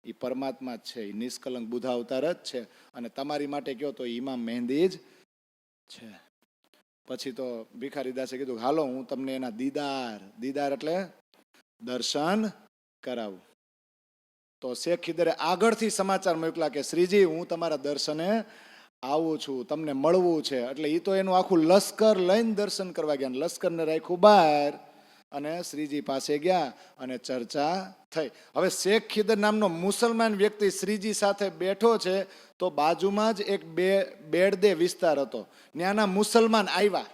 એ પરમાત્મા જ છે, એ નિષ્કલંક બુધા અવતાર જ છે. અને તમારી માટે કહો તો ઇમામ મહેંદી જ છે. પછી તો ભિખારી દાસે કીધું હાલો હું તમને એના દીદાર એટલે દર્શન કરાવું. તો શેખ ખીદરે આગળથી સમાચાર મોકલા કે શ્રીજી હું તમારા દર્શને આવું છું, તમને મળવું છે. એટલે એ તો એનું આખું લશ્કર લઈને દર્શન કરવા ગયા. લશ્કરને રાખ્યું બહાર અને શ્રીજી પાસે ગયા અને ચર્ચા થઈ. હવે શેખ ખીદર નામનો મુસલમાન વ્યક્તિ શ્રીજી સાથે બેઠો છે, તો બાજુમાં જ એક બેડદે વિસ્તાર હતો. ત્યાંના મુસલમાન આવ્યા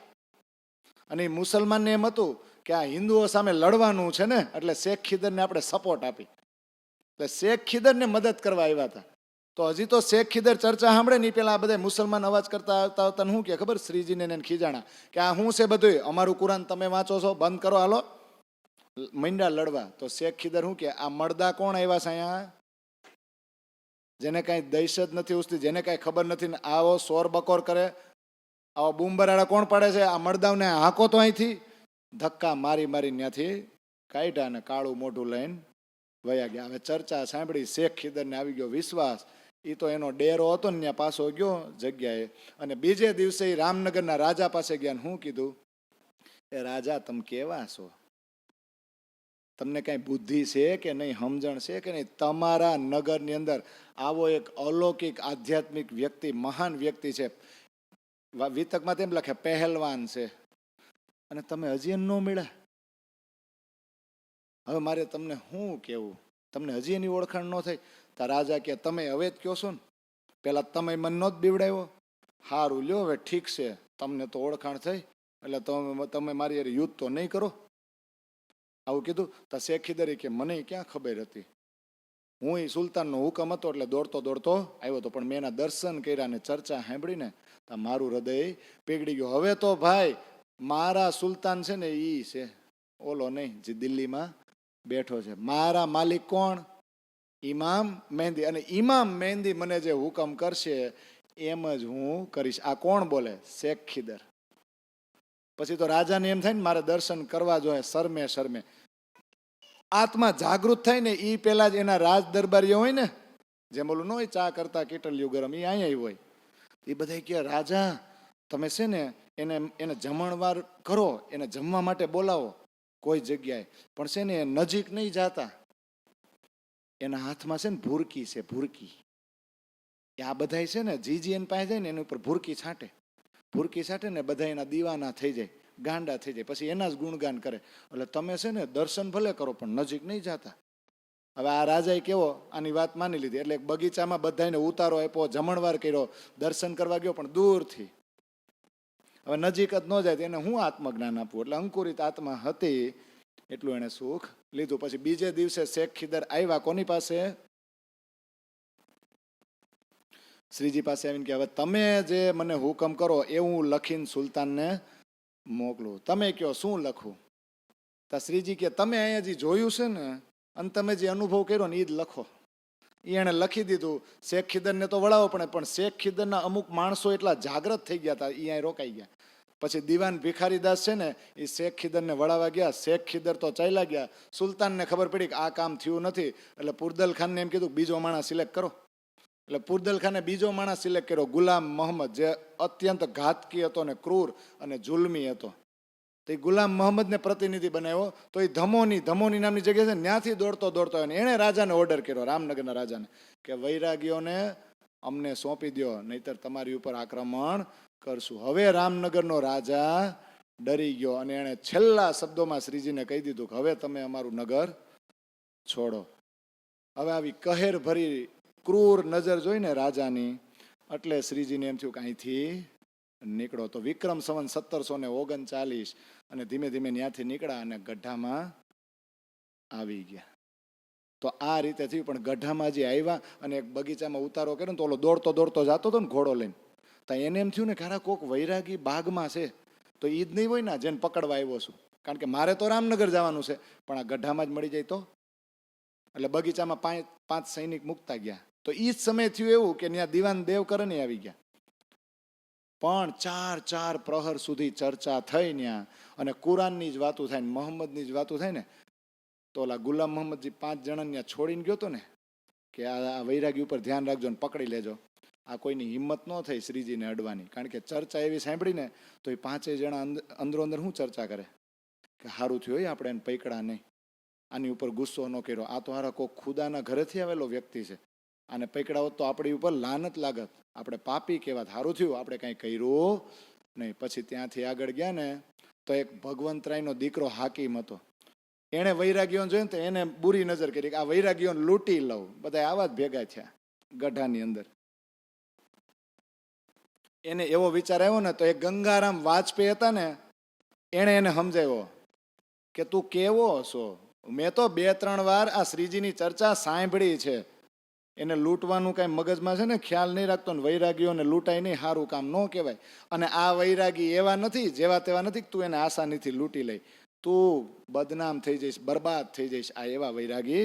અને એ મુસલમાનને એમ હતું કે આ હિન્દુઓ સામે લડવાનું છે ને, એટલે શેખ ખીદરને આપણે સપોર્ટ આપી. એટલે શેખ ખીદરને મદદ કરવા આવ્યા હતા. તો હજી તો શેખ ખીદર ચર્ચા સાંભળે નહીં, પેલા આ બધા મુસલમાન અવાજ કરતા આવતા શું કે ખબર, શ્રીજીને એને ખીજાણા કે આ શું છે બધું, અમારું કુરાન તમે વાંચો છો, બંધ કરો, હાલો. મંડ્યા લડવા. તો શેખ ખીદર શું કે આ મળદા કોણ આવ્યા છે અહીંયા, જેને કાંઈ દહેશત નથી ઉસતી, જેને કાંઈ ખબર નથી, ને આવો શોર બકોર કરે, આવો બૂમબરાડા કોણ પાડે છે, આ મળદાવને હાંકો તો અહીંથી. ધક્કા મારી ત્યાંથી કાઢ્યા ને કાળું મોઢું લઈને વયા ગયા. હવે ચર્ચા સાંભળી, શેખ ખીદરને આવી ગયો વિશ્વાસ. એ તો એનો ડેરો હતો ને ત્યાં પાછો ગયો જગ્યાએ. અને બીજે દિવસે રામનગરના રાજા પાસે ગયા. શું કીધું, એ રાજા તમે કેવા છો, તમને કઈ બુદ્ધિ છે કે નહીં, સમજણ છે કે નહીં? તમારા નગરની અંદર આવો એક અલૌકિક આધ્યાત્મિક વ્યક્તિ, મહાન વ્યક્તિ છે, વિતકમાં તેમ લખે પહેલવાન છે, અને તમે હજી ન મળ્યા. હવે મારે તમને શું કેવું, તમને હજી એની ઓળખાણ ન થઈ. તા રાજા કે તમે હવે જ કહો છો ને, પેલા તમે મન નો જ બીવડાવ્યો. હારું લ્યો હવે ઠીક છે, તમને તો ઓળખાણ થઈ એટલે તમે મારી હારે યુદ્ધ તો નહીં કરો. આવું કીધું. તા શેખીદરે કે મને ક્યાં ખબર હતી, હું એ સુલતાનનો હુકમ હતો એટલે દોડતો દોડતો આવ્યો હતો, પણ મેં એના દર્શન કર્યા ને ચર્ચા સાંભળીને તા મારું હૃદય પીગળી ગયું. હવે તો ભાઈ મારા સુલતાન છે ને ઈ છે, ઓલો નહીં જે દિલ્હીમાં બેઠો છે. મારા માલિક કોણ? ઇમામ મહેંદી. અને ઇમામ મહેંદી મને જે હુકમ કરશે એમ જ હું કરીશ. આ કોણ બોલે? શેખ ખીદર. પછી તો રાજાને એમ થાય ને મારે દર્શન કરવા જોઈએ. શરમે શરમે આત્મા જાગૃત થાય ને એ પેલા જ એના રાજ દરબારીઓ હોય ને, જેમ ઓલું ન હોય ચા કરતા કેટલિયું ગરમ, એ અહીંયા હોય. એ બધા કે રાજા તમે છે ને એને જમણવાર કરો, એને જમવા માટે બોલાવો કોઈ જગ્યાએ, પણ છે ને એ નજીક નહીં જાતા. એના હાથમાં છે ને ભૂરકી છે, ભૂરકી. એ આ બધા છે ને જીજી એને પાસે જાય ને એની ઉપર ભૂરકી છાંટે. ભૂરકી છાંટે ને બધા એના દીવાના થઈ જાય, ગાંડા થઈ જાય, પછી એના જ ગુણગાન કરે. એટલે તમે છે ને દર્શન ભલે કરો પણ નજીક નહીં જાતા. હવે આ રાજાએ કેવો આની વાત માની લીધી, એટલે બગીચામાં બધાને ઉતારો આપ્યો, જમણવાર કર્યો, દર્શન કરવા ગયો પણ દૂરથી. હવે નજીક જ ન જાય એને હું આત્મજ્ઞાન આપવું? એટલે અંકુરિત આત્મા હતી એટલું એને સુખ લીધું. પછી બીજે દિવસે શેખ ખીદર આવ્યા કોની પાસે? શ્રીજી પાસે આવીને કે હવે તમે જે મને હુકમ કરો એ હું લખીને સુલતાનને મોકલું. તમે કયો શું લખું? તા શ્રીજી કે તમે અહીંયા જે જોયું છે ને અને તમે જે અનુભવ કર્યો ને એ જ લખો. એ એણે લખી દીધું. શેખ ખીદરને તો વળાવો પણ શેખ ખીદરના અમુક માણસો એટલા જાગ્રત થઈ ગયા હતા, એ અહીંયા રોકાઈ ગયા. પછી દિવાન ભિખારીદાસ છે ને એ શેખ ખીદરને વળાવવા ગયા. શેખ ખીદર તો ચાલ્યા ગયા. સુલતાનને ખબર પડી કે આ કામ થયું નથી, એટલે પુરદલ ખાનને એમ કીધું બીજો માણસ સિલેક્ટ કરો. એટલે પુરદલ ખાને બીજો માણસ સિલેક્ટ કર્યો, ગુલામ મોહમ્મદ, જે અત્યંત ઘાતકી હતો ને ક્રૂર અને જુલ્મી હતો. તો એ ગુલામ મોહમ્મદને પ્રતિનિધિ બનાવ્યો. તો એ ધમોની નામની જગ્યા છે ને ત્યાંથી દોડતો આવ્યો ને એણે રાજાને ઓર્ડર કર્યો, રામનગરના રાજાને, કે વૈરાગીઓને અમને સોંપી દો નહીતર તમારી ઉપર આક્રમણ કરશું. હવે રામનગરનો રાજા ડરી ગયો અને એણે છેલ્લા શબ્દોમાં શ્રીજીને કહી દીધું કે હવે તમે અમારું નગર છોડો. હવે આવી કહેર ભરી ક્રૂર નજર જોઈને રાજાની એટલે શ્રીજીને એમ થયું કે અહીંથી નીકળો. તો વિક્રમ સંવત 1739 અને ધીમે ધીમે ત્યાંથી નીકળ્યા અને ગઢામાં આવી ગયા. તો આ રીતે થયું. પણ ગઢામાં જે આવ્યા અને એક બગીચામાં ઉતારો કર્યો ને તો ઓલો દોડતો જતો હતો ને ઘોડો લઈને, તો એને એમ થયું ને ખરા કોક વૈરાગી બાગમાં છે, તો ઈ જ નહીં હોય ને જેને પકડવા આવ્યો છું, કારણ કે મારે તો રામનગર જવાનું છે પણ આ ગઢામાં જ મળી જાય તો. એટલે બગીચામાં પાંચ સૈનિક મુકતા ગયા. તો ઈ જ સમય થયું એવું કે ત્યાં દિવાન દેવકરને આવી ગયા. પણ 4 પ્રહર સુધી ચર્ચા થઈ ત્યાં, અને કુરાનની જ વાતો થાય ને મોહમ્મદની જ વાતો થાય ને, તો ઓલા ગુલામ મોહમ્મદજી 5 જણાને ત્યાં છોડીને ગયો હતો ને કે આ વૈરાગી ઉપર ધ્યાન રાખજો ને પકડી લેજો. આ કોઈની હિંમત ન થઈ શ્રીજીને અડવાની, કારણ કે ચર્ચા એવી સાંભળીને તો એ 5 જણા અંદરો અંદર શું ચર્ચા કરે કે સારું થયું હોય આપણે એને પકડા નહીં, આની ઉપર ગુસ્સો ન કર્યો, આ તો હારા કોઈક ખુદાના ઘરેથી આવેલો વ્યક્તિ છે, આને પકડા હોત તો આપણી ઉપર લાનત લાગત, આપણે પાપી કહેવાત, સારું થયું આપણે કાંઈ કર્યું નહીં. પછી ત્યાંથી આગળ ગયા ને તો એક ભગવંતરાયનો દીકરો હાકીમ હતો. એણે વૈરાગીઓને જોઈને તો એને બુરી નજર કરી કે આ વૈરાગીઓને લૂંટી લઉં. બધા આવા જ ભેગા થયા ગઢાની અંદર. એને એવો વિચાર આવ્યો ને તો એક ગંગારામ વાજપેયી હતા ને એણે એને સમજાવ્યો કે તું કેવો છો, મેં તો 2-3 વાર આ શ્રીજીની ચર્ચા સાંભળી છે. એને લૂંટવાનું કાંઈ મગજમાં છે ને ખ્યાલ નહીં રાખતો ને વૈરાગીઓને લૂંટાય નહીં, સારું કામ ન કહેવાય. અને આ વૈરાગી એવા નથી, જેવા તેવા નથી કે તું એને આસાનીથી લૂંટી લઈ, તું બદનામ થઈ જઈશ, બરબાદ થઈ જઈશ. આ એવા વૈરાગી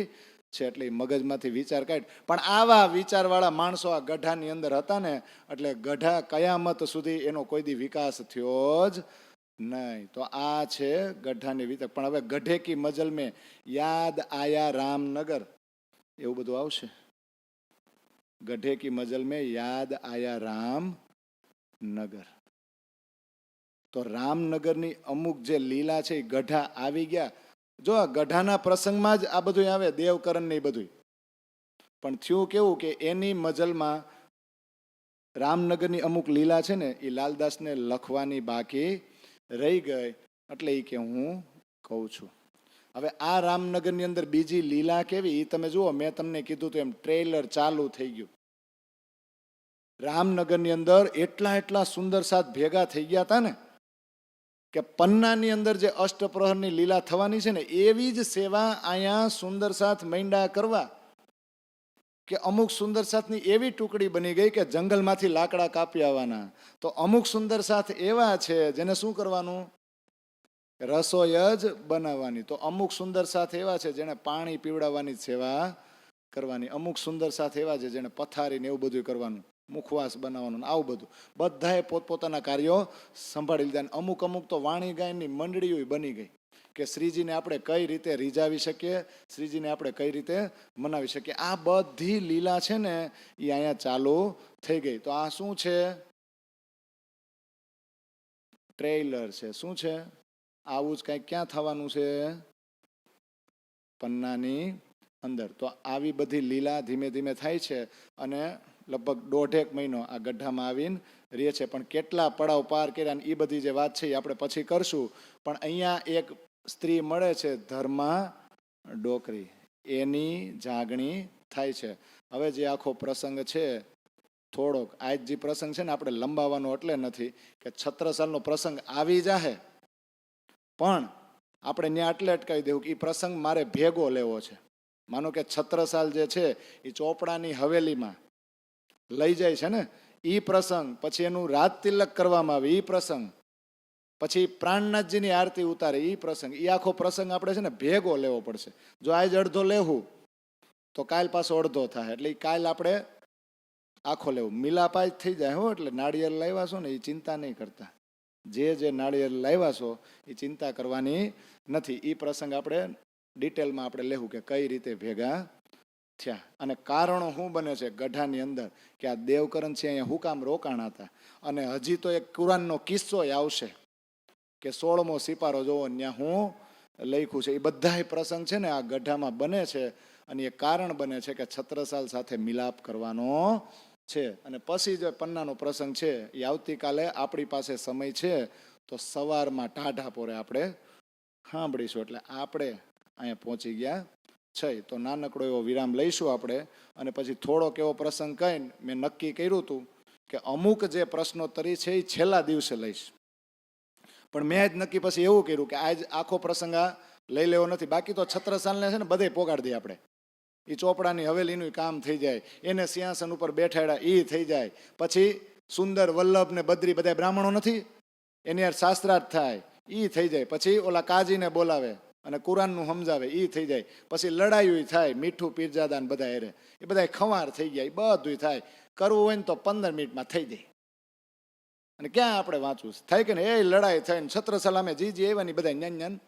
છે, એટલે મગજમાંથી વિચાર કાઢ. પણ આવા વિચારવાળા માણસો આ ગઢાની અંદર હતા ને, એટલે ગઢા કયામત સુધી એનો કોઈ દી વિકાસ થયો જ નહીં. તો આ છે ગઢાની વિતક. પણ હવે ગઢે કી મજલ મેં યાદ આયા રામનગર, એવું બધું આવશે. ગઢે કી મજલ મેં યાદ આયા રામનગર. તો રામનગરની અમુક જે લીલા છે એ ગઢા આવી ગયા. જો આ ગઢાના પ્રસંગમાં જ આ બધું આવે, દેવકરણ ને એ બધું. પણ થયું કેવું કે એની મજલમાં રામનગરની અમુક લીલા છે ને એ લાલદાસને લખવાની બાકી રહી ગઈ, એટલે એ કે હું કહું છું. હવે આ રામનગરની અંદર બીજી લીલા કેવી એ તમે જુઓ. મેં તમને કીધું તો એમ ટ્રેલર ચાલુ થઈ ગયું. રામનગરની અંદર એટલા સુંદર સાથ ભેગા થઈ ગયા હતા ને કે પન્નાની અંદર જે અષ્ટપ્રહરની લીલા થવાની છે ને એવી જ સેવા અહીંયા સુંદર સાથ મૈંડા કરવા કે અમુક સુંદર સાથની એવી ટુકડી બની ગઈ કે જંગલમાંથી લાકડા કાપી આવવાના. તો અમુક સુંદર સાથ એવા છે જેને શું કરવાનું? રસોઈ જ બનાવવાની. તો અમુક સુંદર સાથ એવા છે જેને પાણી પીવડાવવાની સેવા કરવાની. અમુક સુંદર સાથ એવા છે જેને પથારીને એવું બધું કરવાનું, મુખવાસ બનાવવાનું, આવું બધું. બધાએ પોતપોતાના કાર્યો સંભાળી લીધા. અમુક તો વાણી ગાયનની મંડળીઓ બની ગઈ કે શ્રીજીને આપણે કઈ રીતે રીઝાવી શકીએ, શ્રીજીને આપણે કઈ રીતે મનાવી શકીએ. આ બધી લીલા છે ને એ અહીંયા ચાલુ થઈ ગઈ. તો આ શું છે? ટ્રેલર છે. શું છે? આવું જ કંઈક ક્યાં થવાનું છે? પન્નાની અંદર. તો આવી બધી લીલા ધીમે ધીમે થાય છે અને લગભગ 1.5 મહિનો આ ગઢામાં આવીને રહે છે. પણ કેટલા પડાવ પાર કર્યા એ બધી જે વાત છે એ આપણે પછી કરશું. પણ અહીંયા એક સ્ત્રી મળે છે, ધર્મા ડોકરી, એની જાગણી થાય છે. હવે જે આખો પ્રસંગ છે થોડોક, આજ જે પ્રસંગ છે ને આપણે લંબાવવાનો એટલે નથી કે છત્રસાલનો પ્રસંગ આવી જાહે પણ આપણે ત્યાં એટલે અટકાવી દેવું કે એ પ્રસંગ મારે ભેગો લેવો છે. માનો કે છત્રસાલ જે છે એ ચોપડાની હવેલીમાં લઈ જાય છે ને એ પ્રસંગ, પછી એનું રાજ તિલક કરવામાં આવે એ પ્રસંગ, પછી પ્રાણનાથજીની આરતી ઉતારે એ પ્રસંગ, એ આખો પ્રસંગ આપણે છે ને ભેગો લેવો પડશે. જો આજ અડધો લેવું તો કાલ પાછો અડધો થાય. એટલે એ કાલ આપણે આખો લેવું. મિલાપાય થઈ જાય હો. એટલે નાળિયેર લાવ્યા છો ને એ ચિંતા નહીં કરતા. જે નાળિયેર લાવ્યા છો એ ચિંતા કરવાની નથી. એ પ્રસંગ આપણે ડિટેલમાં આપણે લેવું કે કઈ રીતે ભેગા થયા અને કારણો શું બને છે ગઢાની અંદર કે આ દેવકરણ છે અહીંયા હું કામ રોકાણા હતા. અને હજી તો એક કુરાનનો કિસ્સો આવશે કે 16મો સિપારો જોવો ત્યાં હું લખ્યું છે. એ બધા પ્રસંગ છે ને આ ગઢામાં બને છે અને એ કારણ બને છે કે છત્રસાલ સાથે મિલાપ કરવાનો છે. અને પછી જે પન્નાનો પ્રસંગ છે એ આવતીકાલે આપણી પાસે સમય છે તો સવારમાં ટાઢાપોરે આપણે સાંભળીશું. એટલે આપણે અહીંયા પહોંચી ગયા છે. તો નાનકડો એવો વિરામ લઈશું આપણે અને પછી થોડોક એવો પ્રસંગ કહીને મેં નક્કી કર્યું હતું કે અમુક જે પ્રશ્નોત્તરી છે એ છેલ્લા દિવસે લઈશ. પણ મેં જ નક્કી પછી એવું કર્યું કે આજ આખો પ્રસંગ આ લઈ લેવો નથી. બાકી તો છત્રસાલને છે ને બધે પોગાડી દઈએ આપણે. એ ચોપડાની હવેલીનું કામ થઈ જાય, એને સિંહાસન ઉપર બેઠાડ્યા એ થઈ જાય. પછી સુંદર વલ્લભ ને બદ્રી બધા બ્રાહ્મણો નથી એની યાર શાસ્ત્રાર્થ થાય એ થઈ જાય. પછી ઓલા કાજીને બોલાવે અને કુરાનનું સમજાવે એ થઈ જાય. પછી લડાઈ થાય, મીઠું પીરજાદાન બધા એરે એ બધા ખવાર થઈ ગયા, એ બધું થાય. કરવું હોય ને તો 15 મિનિટમાં થઈ જાય. અને ક્યાં આપણે વાંચવું થાય કે ને એ લડાઈ થાય ને છત્રસાલ અમે જી આવ્યા બધા જ્ઞાન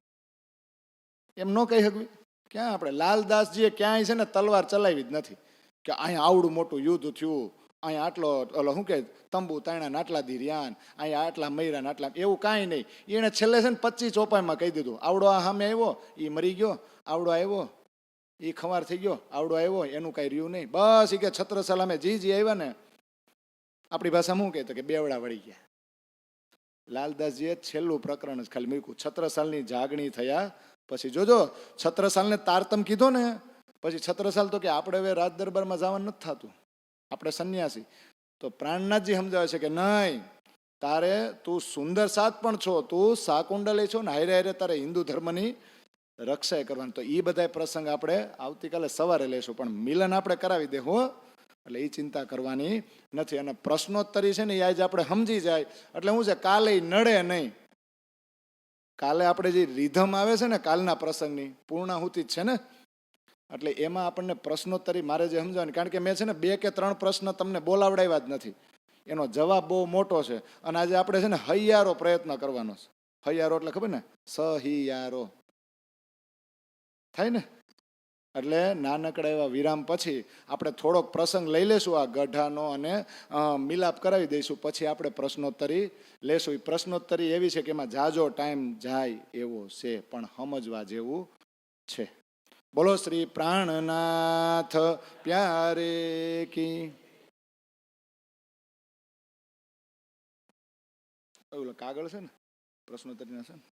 એમ ન કહી શકવી. ક્યાં આપણે લાલદાસજીએ ક્યાંય છે ને તલવાર ચલાવી જ નથી કે અહીંયા આવડું મોટું યુદ્ધ થયું, અહીંયા આટલો ઓલો શું કે તંબુ તાણા આટલા ધીર્યાન, અહીંયા આટલા મૈરાન આટલા, એવું કાંઈ નહીં. એને છેલ્લે છે ને 25 ચોપાઈમાં કહી દીધું. આવડો આ સામે આવ્યો એ મરી ગયો, આવડો આવ્યો એ ખવાર થઈ ગયો, આવડો આવ્યો એનું કાંઈ રહ્યું નહીં. બસ એ કે છત્રસાલ અમે જી આવ્યા ને આપણી ભાષામાં શું કહેતો કે બેવડા વળી ગયા. લાલદાસજીએ છેલ્લું પ્રકરણ જ ખાલી મૂક્યું. છત્રસાલની જાગણી થયા પછી જોજો છત્રસાલને તારતમ કીધો ને પછી છત્રસાલ તો કે આપણે હવે રાજ દરબારમાં જવાનું નથી થતું, આપણે સંન્યાસી. તો પ્રાણનાથજી સમજાવે છે કે નહીં, તારે તું સુંદર સાથ પણ છો, તું શાકુંડલી છો ને હારે હારે તારે હિન્દુ ધર્મની રક્ષા કરવાની. તો એ બધા પ્રસંગ આપણે આવતીકાલે સવારે લેશું. પણ મિલન આપણે કરાવી દે હો, એટલે એ ચિંતા કરવાની નથી. અને પ્રશ્નોત્તરી છે ને એ આજે આપણે સમજી જાય એટલે શું છે કાલે નડે નહીં. કાલે આપણે જે રીધમ આવે છે ને કાલના પ્રસંગની પૂર્ણાહુતિ જ છે ને, એટલે એમાં આપણને પ્રશ્નોત્તરી મારે જે સમજાવવાની, કારણ કે મેં છે ને 2 કે 3 પ્રશ્ન તમને બોલાવડાવ્યા જ નથી, એનો જવાબ બહુ મોટો છે. અને આજે આપણે છે ને હૈયારો પ્રયત્ન કરવાનો છે. હૈયારો એટલે ખબર ને, સહિયારો થાય ને. એટલે નાનકડા એવા વિરામ પછી આપણે થોડોક પ્રસંગ લઈ લેશું આ ગઢાનો અને મિલાપ કરાવી દઈશું. પછી આપણે પ્રશ્નોત્તરી લેશું. એ પ્રશ્નોત્તરી એવી છે કે એમાં જાજો ટાઈમ જાય એવો છે પણ સમજવા જેવું છે. બોલો શ્રી પ્રાણનાથ પ્યારે કી. કાગળ છે ને પ્રશ્નોત્તરીના છે ને.